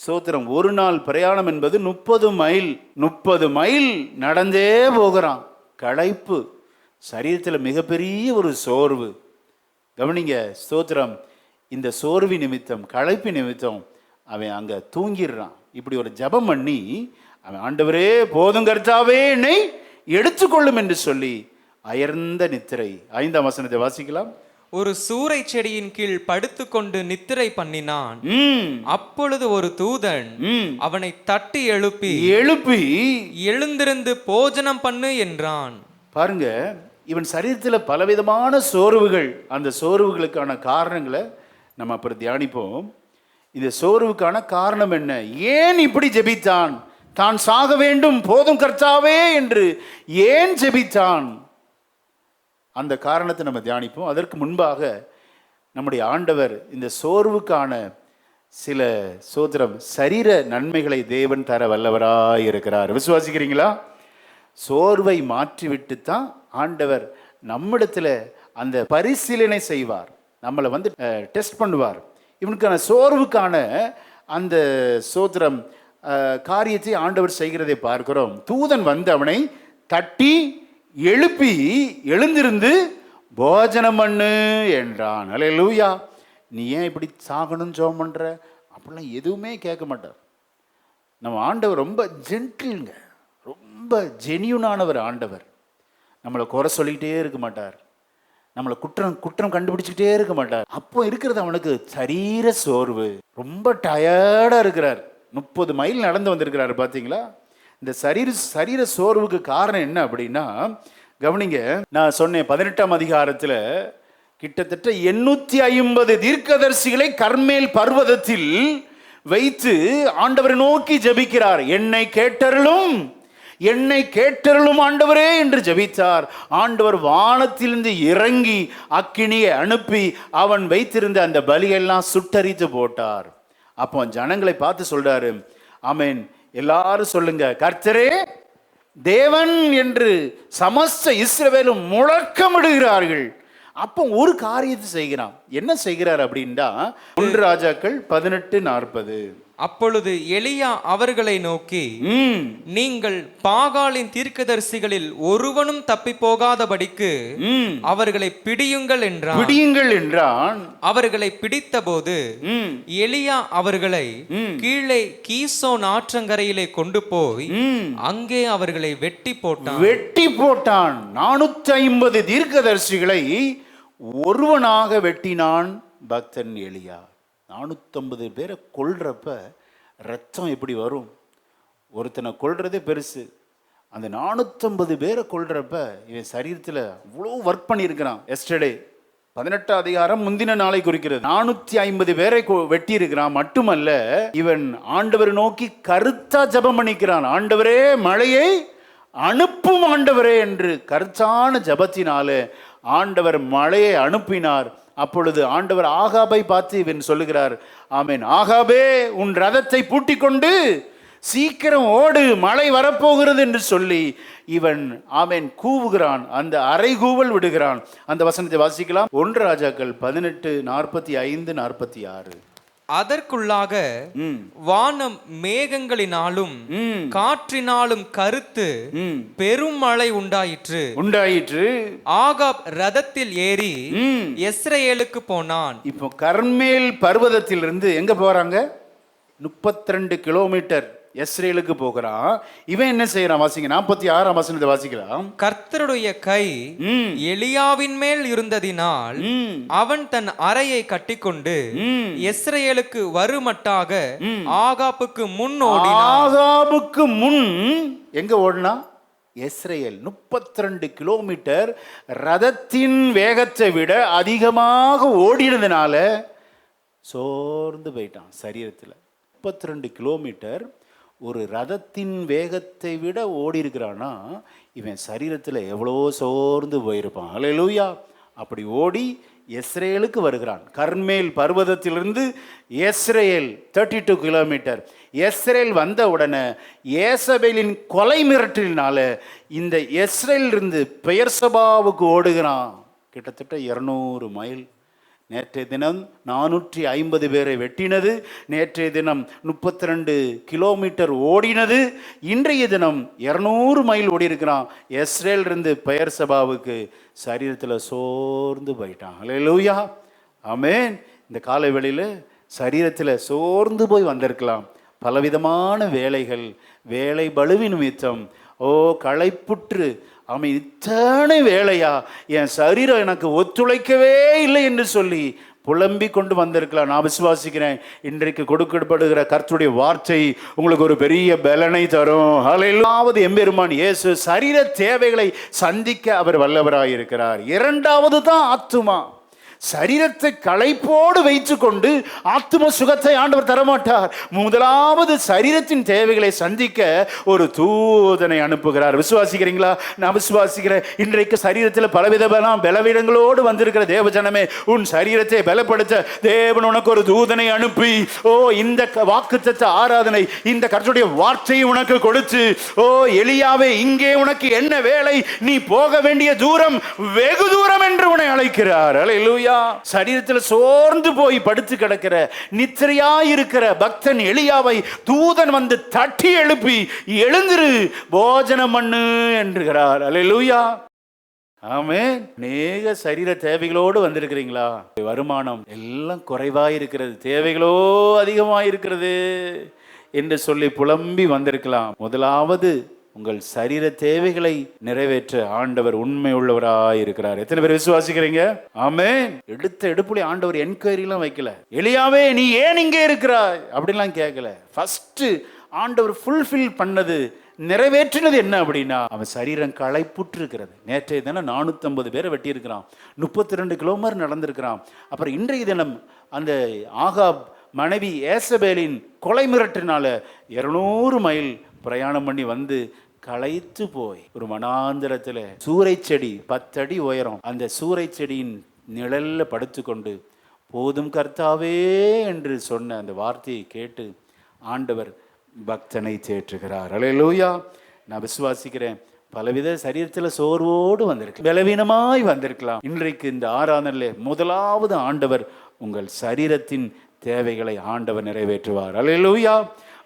சோத்திரம் ஒரு நாள் பிரயாணம் என்பது 30 மைல் நடந்தே போகிறான். களைப்பு, சரீரத்தில் மிகப்பெரிய ஒரு சோர்வு. கவனிங்க ஸ்தோத்திரம், இந்த சோர்வி நிமித்தம், களைப்பு நிமித்தம் அவன் அங்கே தூங்கிடுறான். இப்படி ஒரு ஜெபம் பண்ணி அவன், ஆண்டவரே போதும் கர்த்தாவே என்னை எடுத்துக்கொள்ளும் என்று சொல்லி அயர்ந்த நித்திரை. 5ஆம் வசனத்தை வாசிக்கலாம். ஒரு சூரை செடியின் கீழ் படுத்துக்கொண்டு நித்திரை பண்ணினான். அப்பொழுது ஒரு தூதன் அவனை தட்டி எழுப்பி எழுந்திருந்து போஜனம் பண்ணு என்றான். பாருங்க, இவன் சரீரத்தில் பலவிதமான சோர்வுகள். அந்த சோர்வுகளுக்கான காரணங்களை நம்ம அப்புறம் தியானிப்போம். இந்த சோர்வுக்கான காரணம் என்ன? ஏன் இப்படி ஜெபித்தான்? தான் சாக வேண்டும், போதும் கர்த்தாவே என்று ஏன் ஜெபித்தான்? அந்த காரணத்தை நம்ம தியானிப்போம். அதற்கு முன்பாக நம்முடைய ஆண்டவர் இந்த சோர்வுக்கான சில சோத்திரம் சரீர நன்மைகளை தேவன் தர வல்லவராய் இருக்கிறார். விசுவாசிக்கிறீங்களா? சோர்வை மாற்றிவிட்டு தான் ஆண்டவர் நம்மிடத்தில் அந்த பரிசீலனை செய்வார், நம்மளை வந்து டெஸ்ட் பண்ணுவார். இவனுக்கான சோர்வுக்கான அந்த சோத்திரம் காரியத்தை ஆண்டவர் செய்கிறதை பார்க்கிறோம். தூதன் வந்து அவனை தட்டி எழுப்பி எழுந்திருந்து போஜனம் பண்ணு என்றான். அல்லேலூயா. நீ ஏன் இப்படி சாகணும்னு ஜெபம் பண்ற அப்படிலாம் எதுவுமே கேட்க மாட்டார். நம்ம ஆண்டவர் ரொம்ப ஜென்டில்ங்க, ரொம்ப ஜெனியூனானவர் ஆண்டவர். நம்மளை குறை சொல்லிக்கிட்டே இருக்க மாட்டார், நம்மளை குற்றம் கண்டுபிடிச்சிக்கிட்டே இருக்க மாட்டார். அப்போ இருக்கிறது அவனுக்கு சரீர சோர்வு, ரொம்ப டயர்டாக இருக்கிறார். 30 மைல் நடந்து வந்திருக்கிறாரு பார்த்தீங்களா. இந்த சரீர சோர்வுக்கு காரணம் என்ன அப்படின்னா, கவனிங்க, நான் சொன்னேன் 18ஆம் அதிகாரத்தில் கிட்டத்தட்ட 850 தீர்க்கதரிசிகளை கர்மேல் பர்வதத்தில் வைத்து ஆண்டவரை நோக்கி ஜெபிக்கிறார். என்னை கேட்டருளும் ஆண்டவரே என்று ஜெபித்தார். ஆண்டவர் வானத்திலிருந்து இறங்கி அக்கினியை அனுப்பி அவன் வைத்திருந்த அந்த பலியெல்லாம் சுட்டரித்து போட்டார். அப்போ ஜனங்களை பார்த்து சொல்றாரு, ஆமென், எல்லாரும் சொல்லுங்க, கர்த்தரே தேவன் என்று சமஸ்த இஸ்ரவேலும் முழக்கமிடுகிறார்கள். அப்போ ஒரு காரியத்தை செய்கிறான். என்ன செய்கிறார் அப்படின்னா, 1 ராஜாக்கள் 18:40. அப்பொழுது எலியா அவர்களை நோக்கி, நீங்கள் பாகாலின் தீர்க்கதரிசிகளில் ஒருவனும் தப்பி போகாதபடிக்கு அவர்களை பிடியுங்கள் என்றான். அவர்களை பிடித்தபோது எலியா அவர்களை கீழே கீசோன் ஆற்றங்கரையிலே கொண்டு போய் அங்கே அவர்களை வெட்டி போட்டான். 450 தீர்க்கதரிசிகளை ஒருவனாக வெட்டினான் பக்தன் எலியா. 450 பேரை கொல்றப்ப ரத்தம் எப்படி வரும்? ஒருத்தனை கொல்றதே பெருசு, அந்த 450 பேரை கொல்றப்ப இவன் சரீரத்தில் அவ்வளோ ஒர்க் பண்ணியிருக்கிறான். எஸ்டர்டே 18ஆம் அதிகாரம் முந்தின நாளை குறிக்கிறது. 450 பேரை வெட்டி இருக்கிறான். மட்டுமல்ல, இவன் ஆண்டவரை நோக்கி கருத்தா ஜெபம் பண்ணிக்கிறான். ஆண்டவரே மழையை அனுப்பும் ஆண்டவரே என்று கருத்தான ஜெபத்தினால ஆண்டவர் மழையை அனுப்பினார். அப்பொழுது ஆண்டவர் ஆகாபை பார்த்து இவன் சொல்லுகிறார், ஆமென், ஆகாபே, உன் ரதத்தை பூட்டிக் கொண்டு சீக்கிரம் ஓடு, மழை வரப்போகிறது என்று சொல்லி இவன் ஆமென் கூவுகிறான். அந்த அரைகூவல் விடுகிறான். அந்த வசனத்தை வாசிக்கலாம். 1 ராஜாக்கள் 18:45-46. அதற்குள்ளாக வானம் மேகங்களினாலும் காற்றினாலும் கருத்து பெரும் மழை உண்டாயிற்று. ஆகாப் ரதத்தில் ஏறி எஸ்ரேலுக்கு போனான். இப்போ கர்மேல் பர்வதத்திலிருந்து எங்க போறாங்க? 32 கிலோமீட்டர் எஸ்ரேலுக்கு போகிறான். இவன் என்ன செய்யறான்? வாசிங்க, 46ஆம் வசனத்தை வாசிக்கலாம். கர்த்தருடைய கை எலியாவின் மேல் இருந்ததினால் அவன் தன் அறையை கட்டிக்கொண்டு எஸ்ரேலுக்கு வருமட்டாக ஆகாப்புக்கு முன் ஓடினான். ஆகாபுக்கு முன் எங்க ஓடினா? எஸ்ரேல். 32 கிலோமீட்டர் ரதத்தின் வேகத்தை விட அதிகமாக ஓடினதுனால சோர்ந்து போயிட்டான் சரீரத்தில். 32 கிலோமீட்டர் ஒரு ரதத்தின் வேகத்தை விட ஓடி இருக்கிறான்னா இவன் சரீரத்தில் எவ்வளோ சோர்ந்து போயிருப்பான். அல்லேலூயா. அப்படி ஓடி எஸ்ரேலுக்கு வருகிறான். கர்மேல் பர்வதத்திலிருந்து எஸ்ரேல் 32 கிலோமீட்டர். எஸ்ரேல் வந்த உடனே ஏசபேலின் கொலை மிரட்டலினால இந்த எஸ்ரேலிருந்து பெயர்சபாவுக்கு ஓடுகிறான். கிட்டத்தட்ட 200 மைல். நேற்றைய தினம் 450 பேரை வெட்டினது, நேற்றைய தினம் 32 கிலோமீட்டர் ஓடினது, இன்றைய தினம் 200 மைல் ஓடி இருக்கிறான். எஸ்ரேல் இருந்து பெயர் சபாவுக்கு சரீரத்தில் சோர்ந்து போயிட்டான். அல்லேலூயா, ஆமென். இந்த காலை வேளையில் சரீரத்தில் சோர்ந்து போய் வந்திருக்கலாம். பலவிதமான வேலை பளுவின் நிமித்தம் களைப்புற்று அவன் இத்தனை வேலையா, என் சரீரம் எனக்கு ஒத்துழைக்கவே இல்லை என்று சொல்லி புலம்பி கொண்டு வந்திருக்கலாம். நான் விசுவாசிக்கிறேன், இன்றைக்கு கொடுக்கப்படுகிற கர்த்தருடைய வார்த்தை உங்களுக்கு ஒரு பெரிய பலனை தரும். ஹல்லேலூயா. எம்பெருமான் இயேசு சரீர தேவைகளை சந்திக்க அவர் வல்லவராயிருக்கிறார். இரண்டாவது தான் ஆத்துமா. சரீரத்தை களைப்போடு வைத்து கொண்டு ஆத்தும சுகத்தை ஆண்டவர் தரமாட்டார். முதலாவது சரீரத்தின் தேவைகளை சந்திக்க ஒரு தூதனை அனுப்புகிறார். விசுவாசிக்கிறீங்களா? நான் விசுவாசிக்கிறேன். இன்றைக்கு சரீரத்தில் பலவிதமான பலவீனங்களோடு வந்திருக்கிற தேவஜனமே, உன் சரீரத்தை பலப்படுத்த தேவன் உனக்கு ஒரு தூதனை அனுப்பி இந்த வாக்குத்தத்த ஆராதனை, இந்த கர்த்தருடைய வார்த்தையை உனக்கு கொடுத்து, எலியாவே, இங்கே உனக்கு என்ன வேலை? நீ போக வேண்டிய தூரம் வெகு தூரம் என்று உன்னை அழைக்கிறார். அல்லேலூயா. சரீரத்தில் சோர்ந்து போய் படுத்து கிடக்கிற நித்திரையாயிருக்கிற பக்தன் எலியாவை தூதன் வந்து தட்டி எழுப்பி, எழுந்திரு, போஜனம் பண்ணு என்கிறார். அல்லேலூயா. ஆமென். அநேக சரீர தேவைகளோடு வந்திருக்கிறீங்களா? வருமானம் எல்லாம் குறைவாயிருக்கிறது, தேவைகளோ அதிகமாயிருக்கிறது என்று சொல்லி புலம்பி வந்திருக்கலாம். முதலாவது உங்கள் சரீர தேவைகளை நிறைவேற்ற ஆண்டவர் உண்மை உள்ளவராயிருக்கிறார். எத்தனை பேர் விசுவாசிக்கிறீங்க? ஆமென். எடுத்த எடுப்புல ஆண்டவர் என்கொயரிலாம் வைக்கல. எலியாவே நீ ஏன் இங்கே இருக்கிறாய் அப்படின்லாம் கேட்கல. ஃபர்ஸ்ட் ஆண்டவர் ஃபுல்ஃபில் பண்ணது, நிறைவேற்றினது என்ன அப்படின்னா, அவன் சரீரம் களைப்புற்று இருக்கிறது. நேற்றைய தினம் 450 பேரை வெட்டி இருக்கிறான், 32 கிலோமீட்டர் நடந்திருக்கிறான். அப்புறம் இன்றைய தினம் அந்த ஆகாப் மனைவி ஏசபேலின் கொலை மிரட்டினால 200 மைல் பிரயாணம் பண்ணி வந்து களைத்து போய் ஒரு வனாந்திரத்தில் சூறை செடி 10 அடி உயரம், அந்த சூறை செடியின் நிழல்ல படுத்துக்கொண்டு போதும் கர்த்தாவே என்று சொன்ன அந்த வார்த்தையை கேட்டு ஆண்டவர் பக்தனை தேற்றுகிறார். அல்லேலூயா. நான் விசுவாசிக்கிறேன், பலவித சரீரத்தில் சோர்வோடு வந்திருக்கு, பலவீனமாய் வந்திருக்கலாம். இன்றைக்கு இந்த ஆராதனையிலே முதலாவது ஆண்டவர் உங்கள் சரீரத்தின் தேவைகளை ஆண்டவர் நிறைவேற்றுவார். அல்லேலூயா.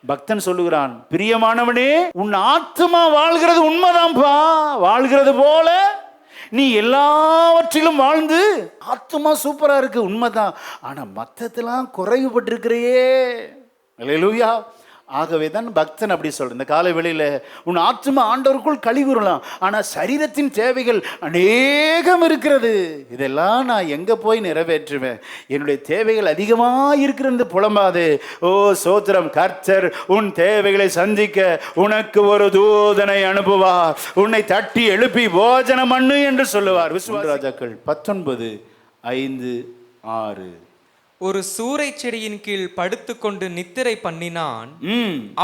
பக்தன் சொல்லுகிறான், பிரியமானவனே உன் ஆத்துமா வாழ்கிறது உண்மைதான்பா, வாழ்கிறது போல நீ எல்லாவற்றிலும் வாழ்ந்து ஆத்துமா சூப்பரா இருக்கு, உண்மைதான். ஆனா மத்ததெல்லாம் குறைவுபட்டிருக்கிறையே. அல்லேலூயா. ஆகவே தான் பக்தன் அப்படி சொல்ற. இந்த காலை வேளையில உன் ஆத்துமா ஆண்டவருக்குள் கழிவுறலாம், ஆனா சரீரத்தின் தேவைகள் அநேகம் இருக்கிறது. இதெல்லாம் நான் எங்க போய் நிறைவேற்றுவேன்? என்னுடைய தேவைகள் அதிகமாக இருக்கிறது புலம்பாது. ஓ சோத்திரம், கர்த்தர் உன் தேவைகளை சந்திக்க உனக்கு ஒரு தூதனை அனுப்புவார், உன்னை தட்டி எழுப்பி போஜனம் பண்ணு என்று சொல்லுவார். ராஜாக்கள் 19:5-6. ஒரு சூறை செடியின் கீழ் படுத்துக்கொண்டு நித்திரை பண்ணினான்.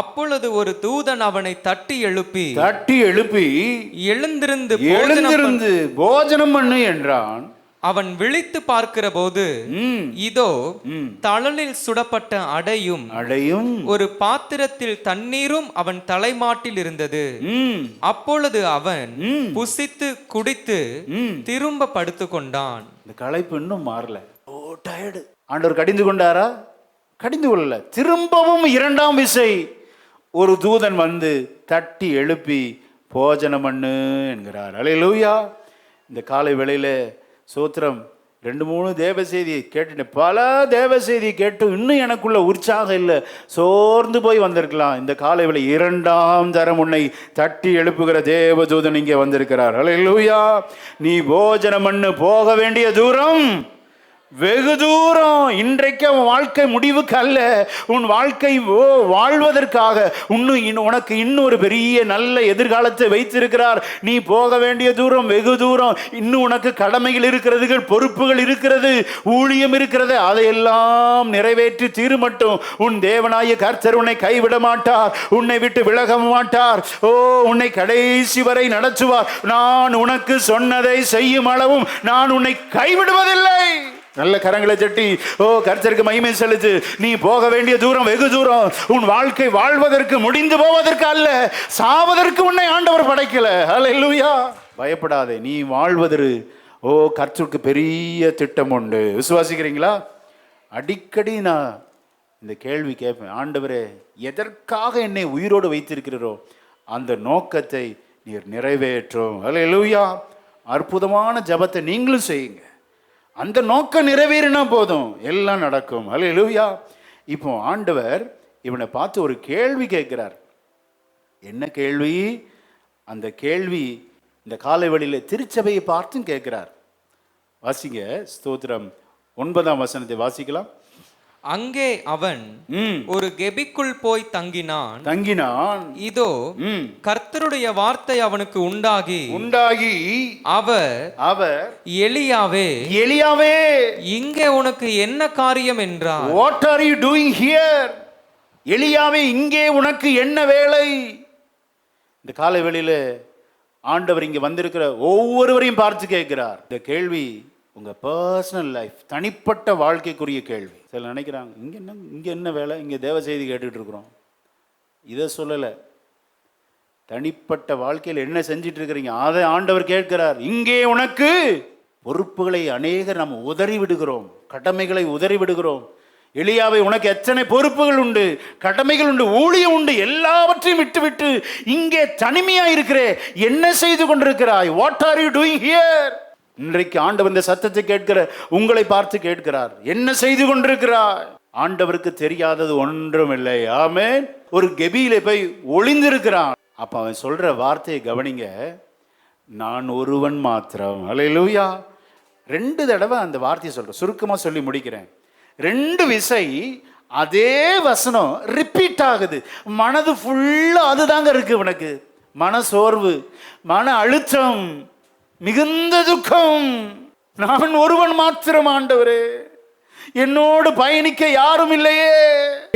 அப்பொழுது ஒரு தூதன் அவனை தட்டி எழுப்பி எழுந்திருந்து போஜனம் பண்ணு என்றான். அவன் விழித்து பார்க்கிற போது இதோ தழலில் சுடப்பட்ட அடையும் ஒரு பாத்திரத்தில் தண்ணீரும் அவன் தலைமாட்டில் இருந்தது. அப்பொழுது அவன் புசித்து குடித்து திரும்ப படுத்து கொண்டான். இந்த களைப்பு இன்னும் மாறல. ஆண்டவர் கடிந்து கொண்டாரா? கடிந்து கொள்ளல. திரும்பவும் 2ஆம் விசை ஒரு தூதன் வந்து தட்டி எழுப்பி போஜனம் பண்ணு என்கிறார். அல்லேலூயா. இந்த காலை வேளையில சோத்திரம் 2-3 தேவ செய்தி கேட்டுட்டேன். பல தேவ செய்தி கேட்டு இன்னும் எனக்குள்ள உற்சாகம் இல்லை, சோர்ந்து போய் வந்திருக்கலாம். இந்த காலை வேளை 2ஆம் தரம் உன்னை தட்டி எழுப்புகிற தேவதூதன் இங்கே வந்திருக்கிறார். அல்லேலூயா. நீ போஜனம் பண்ணு. போக வேண்டிய தூரம் வெகு தூரம். இன்றைக்கு உன் வாழ்க்கை முடிவுக்கு அல்ல, உன் வாழ்க்கை வாழ்வதற்காக உனக்கு இன்னொரு பெரிய நல்ல எதிர்காலத்தை வைத்திருக்கிறார். நீ போக வேண்டிய தூரம் வெகு தூரம். இன்னும் உனக்கு கடமைகள் இருக்கிறது, பொறுப்புகள் இருக்கிறது, ஊழியம் இருக்கிறது. அதையெல்லாம் நிறைவேற்றி தீருமட்டும் உன் தேவனாய கர்த்தர் உன்னை கைவிட மாட்டார், உன்னை விட்டு விலக மாட்டார். ஓ, உன்னை கடைசி வரை நடத்துவார். நான் உனக்கு சொன்னதை செய்யும் அளவும் நான் உன்னை கைவிடுவதில்லை. நல்ல கரங்களை தட்டி ஓ கர்த்தருக்கு மகிமை செலுத்து. நீ போக வேண்டிய தூரம் வெகு தூரம். உன் வாழ்க்கை வாழ்வதற்கு, முடிந்து போவதற்கு அல்ல, சாவதற்கு உன்னை ஆண்டவர் படைக்கல. அல்லேலூயா. பயப்படாதே, நீ வாழ்வதற்கு ஓ கர்த்தருக்கு பெரிய திட்டம் உண்டு. விசுவாசிக்கிறீங்களா? அடிக்கடி நான் இந்த கேள்வி கேட்பேன், ஆண்டவரே எதற்காக என்னை உயிரோடு வைத்திருக்கிறீரோ அந்த நோக்கத்தை நீர் நிறைவேற்றும். அல்லேலூயா. அற்புதமான ஜெபத்தை நீங்களும் செய்யுங்க. அந்த நோக்கம் நிறைவேறினா போதும், எல்லாம் நடக்கும். அல்லேலூயா. இப்போ ஆண்டவர் இவனை பார்த்து ஒரு கேள்வி கேட்கிறார். என்ன கேள்வி? அந்த கேள்வி இந்த காலை வேளையில திருச்சபையை பார்த்தும் கேட்கிறார். வாசிங்க, ஸ்தோத்திரம் 9ஆம் வசனத்தை வாசிக்கலாம். அங்கே அவன் ஒரு கெபிக்குள் போய் தங்கினான். இதோ கர்த்தருடைய வார்த்தை அவனுக்கு உண்டாகி அவர் எலியாவே இங்கே உனக்கு என்ன காரியம் என்றார். What are you doing here? எலியாவே இங்கே உனக்கு என்ன வேலை? இந்த காலை வேளையில ஆண்டவர் இங்க வந்திருக்கிற ஒவ்வொருவரையும் பார்த்து கேட்கிறார். இந்த கேள்வி உங்க பர்சனல் லைஃப், தனிப்பட்ட வாழ்க்கைக்குரிய கேள்வி. சில நினைக்கிறாங்க, இங்க என்ன வேலை, இங்க தேவ செய்தி கேட்டுட்டு இருக்கிறோம். இதை சொல்லலை, தனிப்பட்ட வாழ்க்கையில் என்ன செஞ்சிட்டு இருக்கிறீங்க அதை ஆண்டவர் கேட்கிறார். இங்கே உனக்கு பொறுப்புகளை அநேகர் நாம் உதறி விடுகிறோம், கடமைகளை உதறி விடுகிறோம். எலியாவை உனக்கு எத்தனை பொறுப்புகள் உண்டு, கடமைகள் உண்டு, ஊழியம் உண்டு, எல்லாவற்றையும் எல்லாவற்றையும் விட்டுவிட்டு இங்கே தனிமையா இருக்கிறே, என்ன செய்து கொண்டிருக்கிறாய்? What are you doing here? இன்றைக்கு ஆண்டவர் இந்த சத்தத்தை கேட்கிற உங்களை பார்த்து கேட்கிறார், என்ன செய்து கொண்டிருக்கிறாய்? ஆண்டவருக்கு தெரியாதது ஒன்றும் இல்லை. ஆமென். ஒரு கெபியிலே போய் ஒளிந்திருக்கிறான். அப்ப அவன் சொல்ற வார்த்தையை கவனிங்க, நான் ஒருவன் மாத்திரம். அல்லேலூயா. 2 தடவை அந்த வார்த்தையை சொல்றேன், சுருக்கமா சொல்லி முடிக்கிறேன். 2 விசை அதே வசனம் ரிப்பீட் ஆகுது. மனது ஃபுல்லா அதுதாங்க இருக்கு. உனக்கு மன சோர்வு, மன அழுத்தம், மிகுந்த துக்கம். நான் ஒருவன் மாத்திரம் ஆண்டவரே, என்னோடு பயணிக்க யாரும் இல்லையே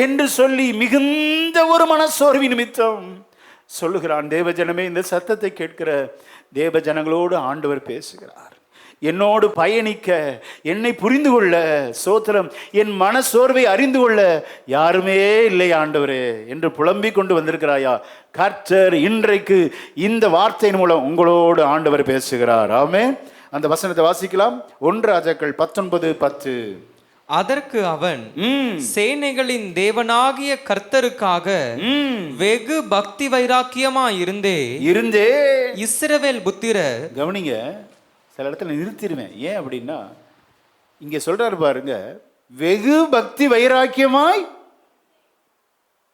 என்று சொல்லி மிகுந்த ஒரு மனசோர்வி நிமித்தம் சொல்லுகிறான். தேவஜனமே, இந்த சத்தத்தை கேட்கிற தேவஜனங்களோடு ஆண்டவர் பேசுகிறார். என்னோடு பயணிக்க, என்னை புரிந்து கொள்ள, சோத்திரம், என் மன சோர்வை அறிந்து கொள்ள யாருமே இல்லை ஆண்டவரே என்று புலம்பிக் கொண்டு வந்திருக்கிறாயா? கர்த்தர் இன்றைக்கு இந்த வார்த்தையின் மூலம் உங்களோடு ஆண்டவர் பேசுகிறார். ஆமென். அந்த வசனத்தை வாசிக்கலாம். 1 ராஜாக்கள் 19:10. அதற்கு அவன், சேனைகளின் தேவனாகிய கர்த்தருக்காக வெகு பக்தி வைராக்கியமா இருந்தே இஸ்ரவேல் புத்திரர். கவனிங்க, சில இடத்துல நிறுத்திடுவேன். ஏன் அப்படின்னா, இங்க சொல்றாரு பாருங்க, வெகு பக்தி வைராக்கியமாய்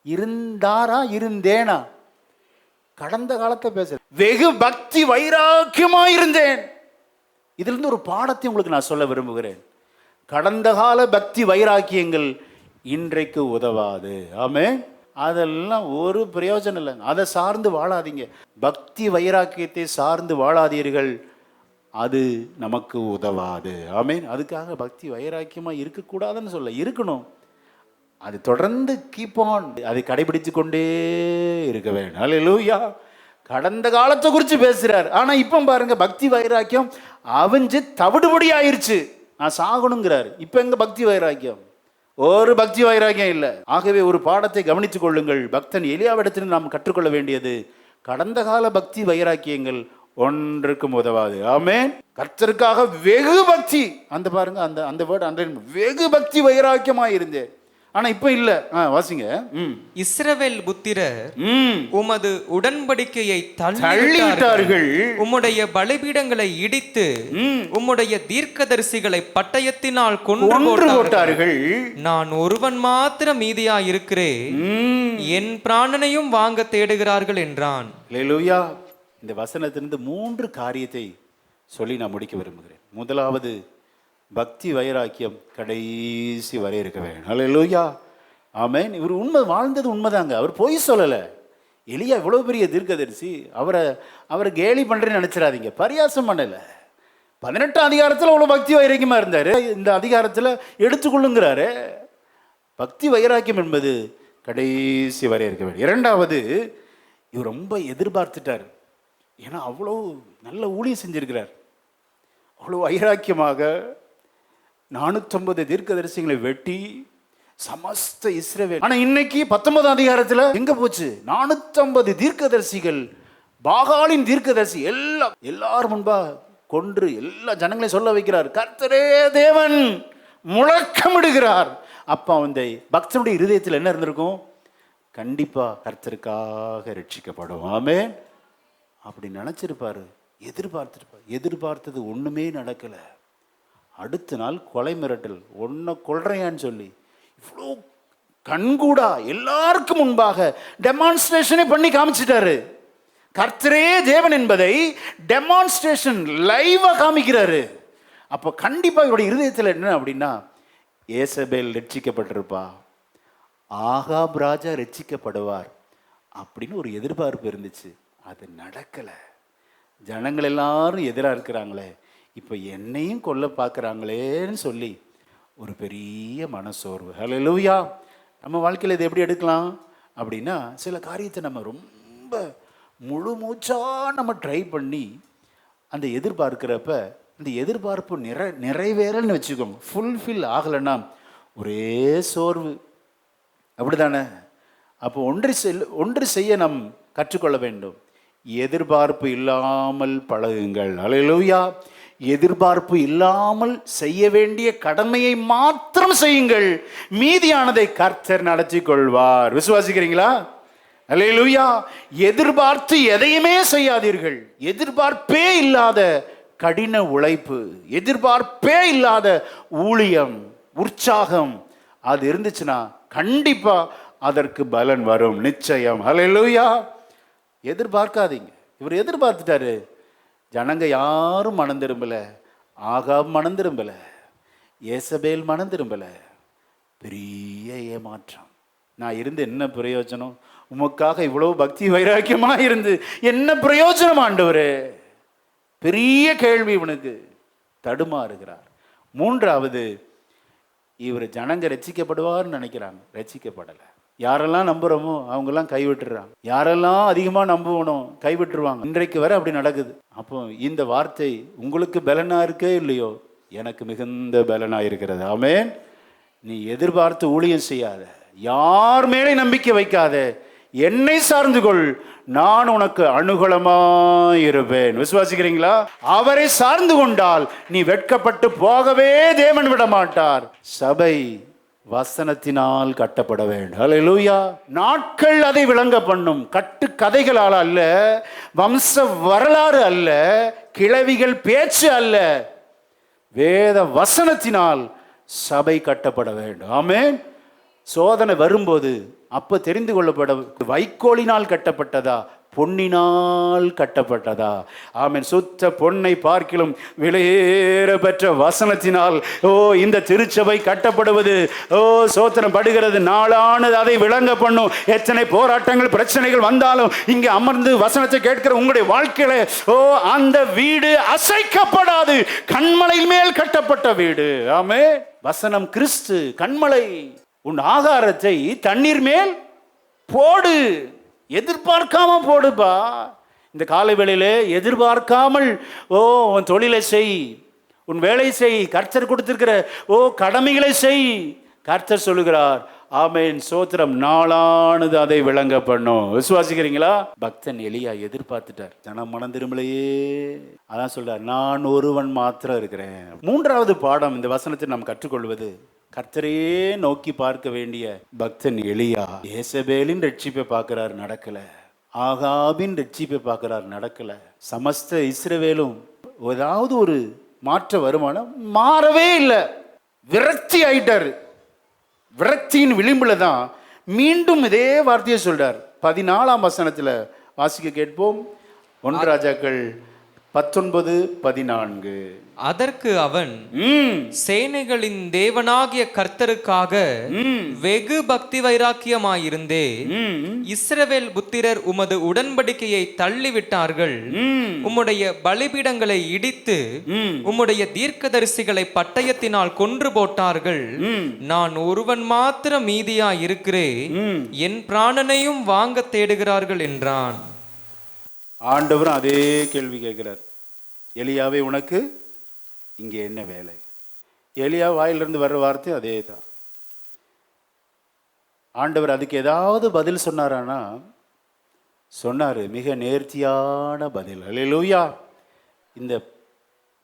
இருந்தாரா இருந்தேனா? கடந்த காலத்தை பேச, வெகு பக்தி வைராக்கியமாய் இருந்தேன். இதுல இருந்து ஒரு பாடத்தை உங்களுக்கு நான் சொல்ல விரும்புகிறேன். கடந்த கால பக்தி வைராக்கியங்கள் இன்றைக்கு உதவாது. ஆமென். அதெல்லாம் ஒரு பிரயோஜனம் இல்லை. அதை சார்ந்து வாழாதீங்க. பக்தி வைராக்கியத்தை சார்ந்து வாழாதீர்கள், அது நமக்கு உதவாது. ஆமென். அதுக்காக பக்தி வைராக்கியமா இருக்கக்கூடாதுன்னு சொல்ல, இருக்கணும். அது தொடர்ந்து கீப் ஆன், அதை கடைபிடித்து கொண்டே இருக்க வேண்டும். அல்லேலூயா. கடந்த காலத்தை குறித்து பேசுறார். ஆனா இப்போ பாருங்க, பக்தி வைராக்கியம் அவிஞ்சு தவிடுபடி ஆயிருச்சு. நான் சாகணுங்கிறார். இப்ப எங்க பக்தி வைராக்கியம்? ஒரு பக்தி வைராக்கியம் இல்லை. ஆகவே ஒரு பாடத்தை கவனித்துக் கொள்ளுங்கள். பக்தன் எலியாவிடத்தில் நாம் கற்றுக்கொள்ள வேண்டியது, கடந்த கால பக்தி வைராக்கியங்கள் ஒன்றுக்கும் உதவாது. ஆமென். கர்த்தருக்காக வெகு பக்தி, அந்த பாருங்க, அந்த வேர்ட் அண்டர்லைன், வெகு பக்தி வைராக்கியமா இருந்தேன். ஆனா இப்ப இல்ல. வாசிங்க. இஸ்ரவேல் புத்திரர் உமது உடன்படிக்கையை தள்ளிவிட்டார்கள், உம்முடைய பலிபீடங்களை இடித்து உம்முடைய தீர்க்கதரிசிகளை பட்டயத்தினால் கொன்று போட்டார்கள். நான் ஒருவன் மாத்திரம் மீதியா இருக்கிறேன், என் பிராணனையும் வாங்க தேடுகிறார்கள் என்றான். அல்லேலூயா. இந்த வசனத்திலிருந்து 3 காரியத்தை சொல்லி நான் முடிக்க விரும்புகிறேன். முதலாவது, பக்தி வைராக்கியம் கடைசி வரை இருக்க வேண்டும். அல்லேலூயா. ஆமென். இவர் உண்மை வாழ்ந்தது உண்மைதாங்க. அவர் பொய் சொல்லலை. எலியா இவ்வளவு பெரிய தீர்க்கதரிசி, அவரை கேலி பண்றேன்னு நினைச்சிடாதீங்க. பரியாசம் பண்ணல. 18ஆம் அதிகாரத்தில் அவ்வளவு பக்தி வைராக்கியமா இருந்தாரு. இந்த அதிகாரத்தில் எடுத்துக்கொள்ளுங்கிறாரு. பக்தி வைராக்கியம் என்பது கடைசி வரை இருக்க வேண்டும். 2வது, இவர் ரொம்ப எதிர்பார்த்துட்டார். ஏன்னா அவ்வளோ நல்ல ஊழியம் செஞ்சிருக்கிறார். அவ்வளோ வைராக்கியமாக 450 தீர்க்கதரிசிகளை வெட்டி சமஸ்த இஸ்ரவேல். ஆனா இன்னைக்கு 19ஆம் அதிகாரத்தில் எங்க போச்சு? 450 தீர்க்கதரிசிகள், பாகாலின் தீர்க்கதரிசி எல்லாரும் முன்பா கொன்று எல்லா ஜனங்களையும் சொல்ல வைக்கிறார், கர்த்தரே தேவன், முழக்கமிடுகிறார். அப்ப அந்த பக்தனுடைய இருதயத்தில் என்ன இருந்திருக்கும்? கண்டிப்பா கர்த்தருக்காக ரட்சிக்கப்படும். ஆமென். அப்படி நினைச்சிருப்பாரு, எதிர்பார்த்தது ஒண்ணுமே நடக்கல. அடுத்த நாள் கொலை மிரட்டல், ஒன்ன கொல்றையான்னு சொல்லி இவ்வளோ கண்கூடா எல்லாருக்கும் முன்பாக டெமான்ஸ்ட்ரேஷனே பண்ணி காமிச்சிட்டாரு. கர்த்தரே தேவன் என்பதை டெமான்ஸ்ட்ரேஷன் லைவா காமிக்கிறாரு. அப்போ கண்டிப்பா இவருடைய இருதயத்தில் என்ன அப்படின்னா, ஏசபேல் ரட்சிக்கப்பட்டிருப்பா, ஆகாப் ராஜா ரட்சிக்கப்படுவார் அப்படின்னு ஒரு எதிர்பார்ப்பு இருந்துச்சு. அது நடக்கல. ஜனங்கள் எல்லாரும் எதிராக இருக்கிறாங்களே, இப்போ என்னையும் கொல்ல பார்க்குறாங்களேன்னு சொல்லி ஒரு பெரிய மனசோர்வு. ஹல்லேலூயா. நம்ம வாழ்க்கையில் இதை எப்படி எடுக்கலாம் அப்படின்னா, சில காரியத்தை நம்ம ரொம்ப முழு மூச்சாக நம்ம ட்ரை பண்ணி அந்த எதிர்பார்க்கிறப்ப இந்த எதிர்பார்ப்பு நிறைவேறல்னு வச்சுக்கோங்க, ஃபுல்ஃபில் ஆகலைன்னா ஒரே சோர்வு. அப்படி தானே? அப்போ ஒன்று செய்ய நாம் கற்றுக்கொள்ள வேண்டும். எதிர்பார்ப்பு இல்லாமல் பழகுங்கள். அல்லேலூயா. எதிர்பார்ப்பு இல்லாமல் செய்ய வேண்டிய கடமையை மாத்திரம் செய்யுங்கள், மீதியானதை கர்த்தர் நடத்தி கொள்வார். விசுவாசிக்கிறீங்களா? அல்லேலூயா. எதிர்பார்த்து எதையுமே செய்யாதீர்கள். எதிர்பார்ப்பே இல்லாத கடின உழைப்பு, எதிர்பார்ப்பே இல்லாத ஊழியம், உற்சாகம் அது இருந்துச்சுன்னா கண்டிப்பா அதற்கு பலன் வரும், நிச்சயம். அல்லேலூயா. எதிர்பார்க்காதீங்க. இவர் எதிர்பார்த்துட்டாரு. ஜனங்க யாரும் மனம் திரும்பல, ஆகாப் மனம் திரும்பல, ஏசபேல் மனம் திரும்பல. பெரிய ஏமாற்றம். நான் இருந்து என்ன பிரயோஜனம்? உமக்காக இவ்வளவு பக்தி வைராக்கியமா இருந்து என்ன பிரயோஜனம் ஆண்டவரே? பெரிய கேள்வி இவனுக்கு. தடுமாறுகிறார். மூன்றாவது, இவர் ஜனங்க ரட்சிக்கப்படுவார்னு நினைக்கிறாங்க, ரட்சிக்கப்படலை. யாரெல்லாம் நம்புறோமோ அவங்கெல்லாம் கைவிட்டுறாங்க. யாரெல்லாம் அதிகமாக நம்புவனோ கைவிட்டுருவாங்க. இன்றைக்கு வரை அப்படி நடக்குது. அப்போ இந்த வார்த்தை உங்களுக்கு பலனா இருக்கே இல்லையோ, எனக்கு மிகுந்த பலனா இருக்கிறது. ஆமென். நீ எதிர்பார்த்து ஊழியம் செய்யாத, யார் மேலே நம்பிக்கை வைக்காத, என்னை சார்ந்து கொள், நான் உனக்கு அனுகூலமாயிருப்பேன். விசுவாசிக்கிறீங்களா? அவரை சார்ந்து கொண்டால் நீ வெட்கப்பட்டு போகவே தேவன் விட மாட்டார். சபை வசனத்தினால் கட்டப்பட வேண்டும். அல்லேலூயா. நாட்கள் அதை விளங்க பண்ணும். கட்டு கதைகளால் அல்ல, வம்ச வரலாறு அல்ல, கிழவிகள் பேச்சு அல்ல, வேத வசனத்தினால் சபை கட்டப்பட வேண்டும். ஆமென். சோதனை வரும்போது அப்ப தெரிந்து கொள்ளப்பட, வைக்கோலினால் கட்டப்பட்டதா, பொன்னினால் கட்டப்பட்டதா? ஆமென். சுத்த பொன்னை பார்க்கிலும் விலையேற பெற்ற வசனத்தினால் இந்த திருச்சபை கட்டப்படுவது சோத்திரம் படுகிறது. நாளானது அதை விளங்க பண்ணும். எத்தனை போராட்டங்கள் பிரச்சனைகள் வந்தாலும் இங்கே அமர்ந்து வசனத்தை கேட்கிற உங்களுடைய வாழ்க்கையில அந்த வீடு அசைக்கப்படாது. கண்மலையின் மேல் கட்டப்பட்ட வீடு. ஆமென். வசனம் கிறிஸ்து கண்மலை. உன் ஆகாரத்தை தண்ணீர் மேல் போடு. எதிர்பார்க்காம போடுப்பா. இந்த காலை வேளையிலே எதிர்பார்க்காமல் உன் தொழிலை செய், உன் வேலை செய், கர்த்தர் கொடுத்திருக்கிற கடமைகளை செய். கர்த்தர் சொல்லுகிறார். ஆமென். சோத்திரம். நாளானது அதை விளங்க பண்ணும். விசுவாசிக்கிறீங்களா? பக்தன் எலியா எதிர்பார்த்துட்டார். ஜனம் மனம் திரும்பலையே. அதான் சொல்றார், நான் ஒருவன் மாத்திரம் இருக்கிறேன். மூன்றாவது பாடம் இந்த வசனத்தை நாம் கற்றுக்கொள்வது, கர்த்தரையே நோக்கி பார்க்க வேண்டிய பக்தன் எலியா. ஏசபேலின் ரட்சிப்பை பார்க்கிறார், நடக்கல. ஆகாபின் ரட்சிப்பை பார்க்கிறார், நடக்கல. சமஸ்த இஸ்ரவேலும் ஏதாவது ஒரு மாற்ற வருமானம் மாறவே இல்லை. விரக்தி ஆயிட்டாரு. விரக்தியின் விளிம்புல தான் மீண்டும் இதே வார்த்தையை சொல்றார். 14ஆம் வசனத்துல வாசிக்க கேட்போம். 1 ராஜாக்கள் 19:14. அதற்கு அவன், சேனைகளின் தேவனாகிய கர்த்தருக்காக வெகு பக்தி வைராக்கியமாயிருந்தே, இஸ்ரவேல் புத்திரர் உமது உடன்படிக்கையை தள்ளிவிட்டார்கள், உம்முடைய பலிபீடங்களை இடித்து உம்முடைய தீர்க்கதரிசிகளை பட்டயத்தினால் கொன்று போட்டார்கள். நான் ஒருவன் மாத்திரம் மீதியா இருக்கிறேன், என் பிராணனையும் வாங்க தேடுகிறார்கள் என்றான். ஆண்டவரும் அதே கேள்வி கேட்கிறார். எலியாவே, உனக்கு இங்கே என்ன வேலை? எலியா வாயிலிருந்து வர்ற வார்த்தை அதே தான். ஆண்டவர் அதுக்கு ஏதாவது பதில் சொன்னாரானா? சொன்னாரு. மிக நேர்த்தியான பதில். அல்லேலூயா. இந்த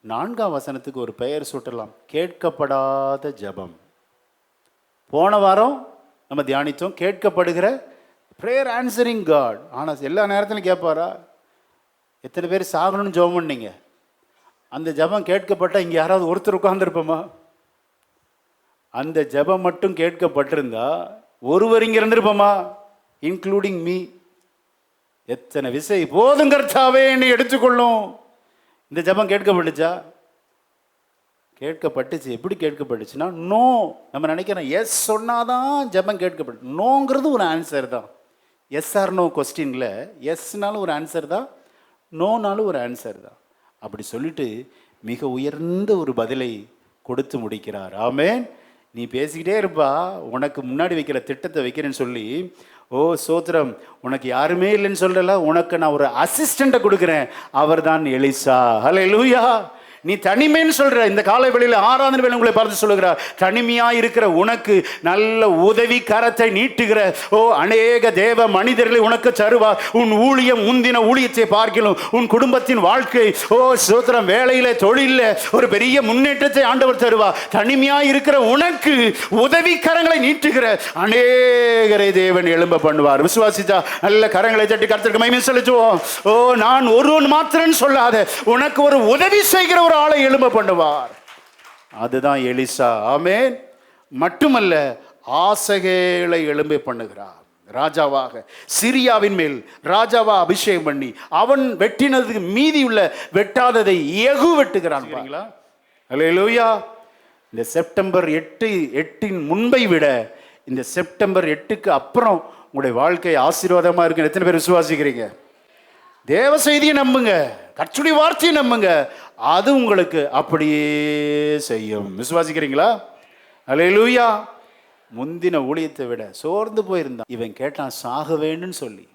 4ஆம் வசனத்துக்கு ஒரு பெயர் சூட்டலாம், கேட்கப்படாத ஜெபம். போன வாரம் நம்ம தியானித்தோம், கேட்கப்படுகிற ப்ரேயர் ஆன்சரிங் காட். ஆனால் எல்லா நேரத்திலும் கேட்பாரா? எத்தனை பேர் சாகணும்னு ஜெபம் பண்ணீங்க? அந்த ஜெபம் கேட்கப்பட்டால் இங்கே யாராவது ஒருத்தர் உட்கார்ந்துருப்போமா? அந்த ஜெபம் மட்டும் கேட்கப்பட்டிருந்தா ஒருவர் இங்கே இருந்திருப்போமா? Including me. எத்தனை விசை போதும் கர்த்தாவே என்னை எடுத்துக்கொள்ளும். இந்த ஜெபம் கேட்கப்பட்டுச்சா? கேட்கப்பட்டுச்சு. எப்படி கேட்கப்பட்டுச்சுன்னா, நோ. நம்ம நினைக்கிறோம் எஸ் சொன்னாதான் ஜெபம் கேட்கப்பட்டு. நோங்கிறது ஒரு ஆன்சர் தான். எஸ் ஆர் நோ கொஸ்டின்ல எஸ்னாலும் ஒரு ஆன்சர் தான், நோனாலும் ஒரு ஆன்சர் தான். அப்படி சொல்லிட்டு மிக உயர்ந்த ஒரு பதிலை கொடுத்து முடிக்கிறார். ஆமென். நீ பேசிக்கிட்டே இருப்பா, உனக்கு முன்னாடி வைக்கிற திட்டத்தை வைக்கிறேன்னு சொல்லி, சோத்திரம், உனக்கு யாருமே இல்லைன்னு சொல்லல, உனக்கு நான் ஒரு அசிஸ்டண்ட்டை கொடுக்குறேன், அவர் தான் எலிசா. ஹல்லேலூயா. நீ தனிமைன்னு சொல்ற. இந்த காலை வேளையில் ஆராதனை வேளை உங்களை பார்த்து சொல்லுகிறார், தனிமையா இருக்கிற உனக்கு நல்ல உதவி கரத்தை நீட்டுகிற அநேக தேவ மனிதர்களை உனக்கு தருவார். உன் ஊழியம் முந்தின ஊழியத்தை பார்க்கலும் உன் குடும்பத்தின் வாழ்க்கை சோத்திரம் வேலையில தொழில ஒரு பெரிய முன்னேற்றத்தை ஆண்டவர் தருவார். தனிமையா இருக்கிற உனக்கு உதவி கரங்களை நீட்டுகிற அநேகரை தேவன் எழும்ப பண்ணுவார். விசுவாசிச்சா நல்ல கரங்களை தட்டி கர்த்தருக்கு மகிமை செலுத்துவோம். நான் ஒருவன் மாத்திரன் சொல்லாத, உனக்கு ஒரு உதவி செய்கிற ஒரு ஆளை எழும்ப பண்ணுவார். அதுதான் எலிசா. ஆமென். மட்டுமல்ல, ஆசகேலை எழும்ப பண்ணுகிறார். ராஜாவாக சிரியாவின் மேல் ராஜாவா அபிஷேகம் பண்ணி அவன் வெட்டினதுக்கு மீதி உள்ள வெட்டாததை யெகூ வெட்டுகிறான். அல்லேலூயா. இந்த செப்டம்பர் 8 முன்பை விட இந்த செப்டம்பர் 8க்கு அப்புறம் உங்களுடைய வாழ்க்கை ஆசீர்வாதமா இருக்கு. எத்தனை பேர் விசுவாசிக்கிறீங்க? தேவ செய்தியை நம்புங்க, கர்த்தருடைய வார்த்தையை நம்புங்க, அது உங்களுக்கு அப்படியே செய்யும். விசுவாசிக்கிறீங்களா? அல்லேலூயா. முந்தின ஊழியத்தை விட சோர்ந்து போயிருந்தான். இவன் கேட்டான் சாக வேண்டும் சொல்லி.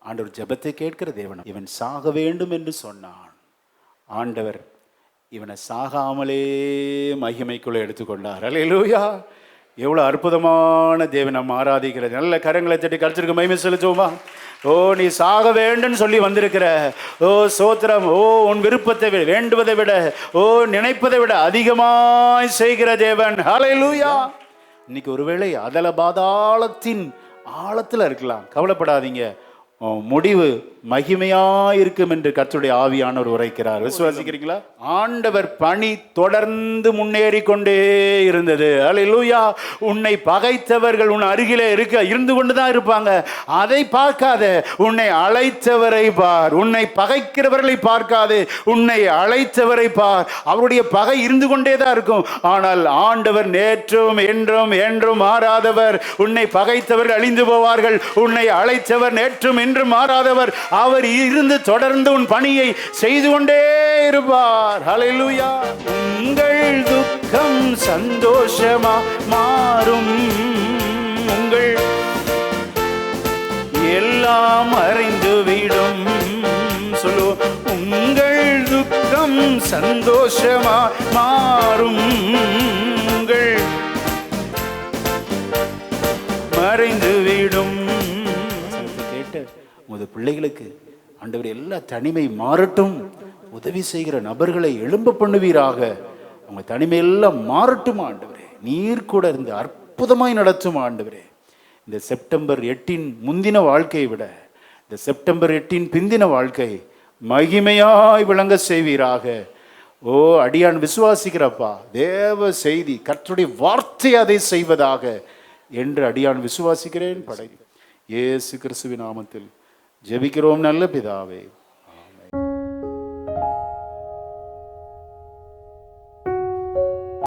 ஆண்டவர் ஜெபத்தை கேட்கிற தேவன். இவன் சாக வேண்டும் என்று சொன்னான். ஆண்டவர் இவனை சாகாமலே மகிமைக்குள்ள எடுத்துக்கொண்டார். அல்லேலூயா. எவ்வளவு அற்புதமான தேவன் நம்ம ஆராதிக்கிறது. நல்ல கரங்களை தட்டி கர்த்தருக்கு மகிமை செலுத்துவோமா? நீ சாக வேண்டும் சொல்லி வந்திருக்கிற சோத்திரம். உன் விருப்பத்தை விட, வேண்டுவதை விட, நினைப்பதை விட அதிகமாய் செய்கிற தேவன். ஹல்லேலூயா. இன்னைக்கு ஒருவேளை அதல பாதாளத்தின் ஆழத்துல இருக்கலாம். கவலைப்படாதீங்க, முடிவு மகிமையா இருக்கும் என்று கர்த்தருடைய ஆவியானவர் உரைக்கிறார். விசுவாசிக்கிறீங்களா? ஆண்டவர் பணி தொடர்ந்து முன்னேறி கொண்டே இருந்தது. அல்லேலூயா. உன்னை பகைத்தவர்கள் உன் அருகிலே இருந்து கொண்டுதான் இருப்பாங்க. அதை பார்க்காத, உன்னை அழைத்தவரை பார். உன்னை பகைக்கிறவர்களை பார்க்காது, உன்னை அழைத்தவரை பார். அவருடைய பகை இருந்து கொண்டே தான் இருக்கும். ஆனால் ஆண்டவர் நேற்றும் என்றும் என்றும் மாறாதவர். உன்னை பகைத்தவர்கள் அழிந்து போவார்கள், உன்னை அழைத்தவர் நேற்றும் என்றும் மாறாதவர். அவர் இருந்து தொடர்ந்து உன் பணியை செய்து கொண்டே இருப்பார். ஹல்லேலூயா. உங்கள் துக்கம் சந்தோஷமா மாறும், உங்கள் எல்லாம் அறிந்துவிடும். சொல்லு, உங்கள் துக்கம் சந்தோஷமா மாறும், உங்கள் மறைந்துவிடும். கேட்டு உமது பிள்ளைகளுக்கு ஆண்டவர் எல்லா தனிமை மாறட்டும், உதவி செய்கிற நபர்களை எழும்ப பண்ணுவீராக. அவங்க தனிமையெல்லாம் மாறட்டும் ஆண்டவரே. நீர் கூட இருந்து அற்புதமாய் நடத்தும் ஆண்டவரே. இந்த செப்டம்பர் 8 முந்தின வாழ்க்கையை விட இந்த செப்டம்பர் 8 பிந்தின வாழ்க்கை மகிமையாய் விளங்க செய்வீராக. அடியான் விசுவாசிக்கிறப்பா, தேவ செய்தி கர்த்தருடைய வார்த்தை அதை செய்வதாக என்று அடியான் விசுவாசிக்கிறேன். படை இயேசு கிறிஸ்துவின் நாமத்தில் ஜெபிக்கிறோம் நல்ல பிதாவே.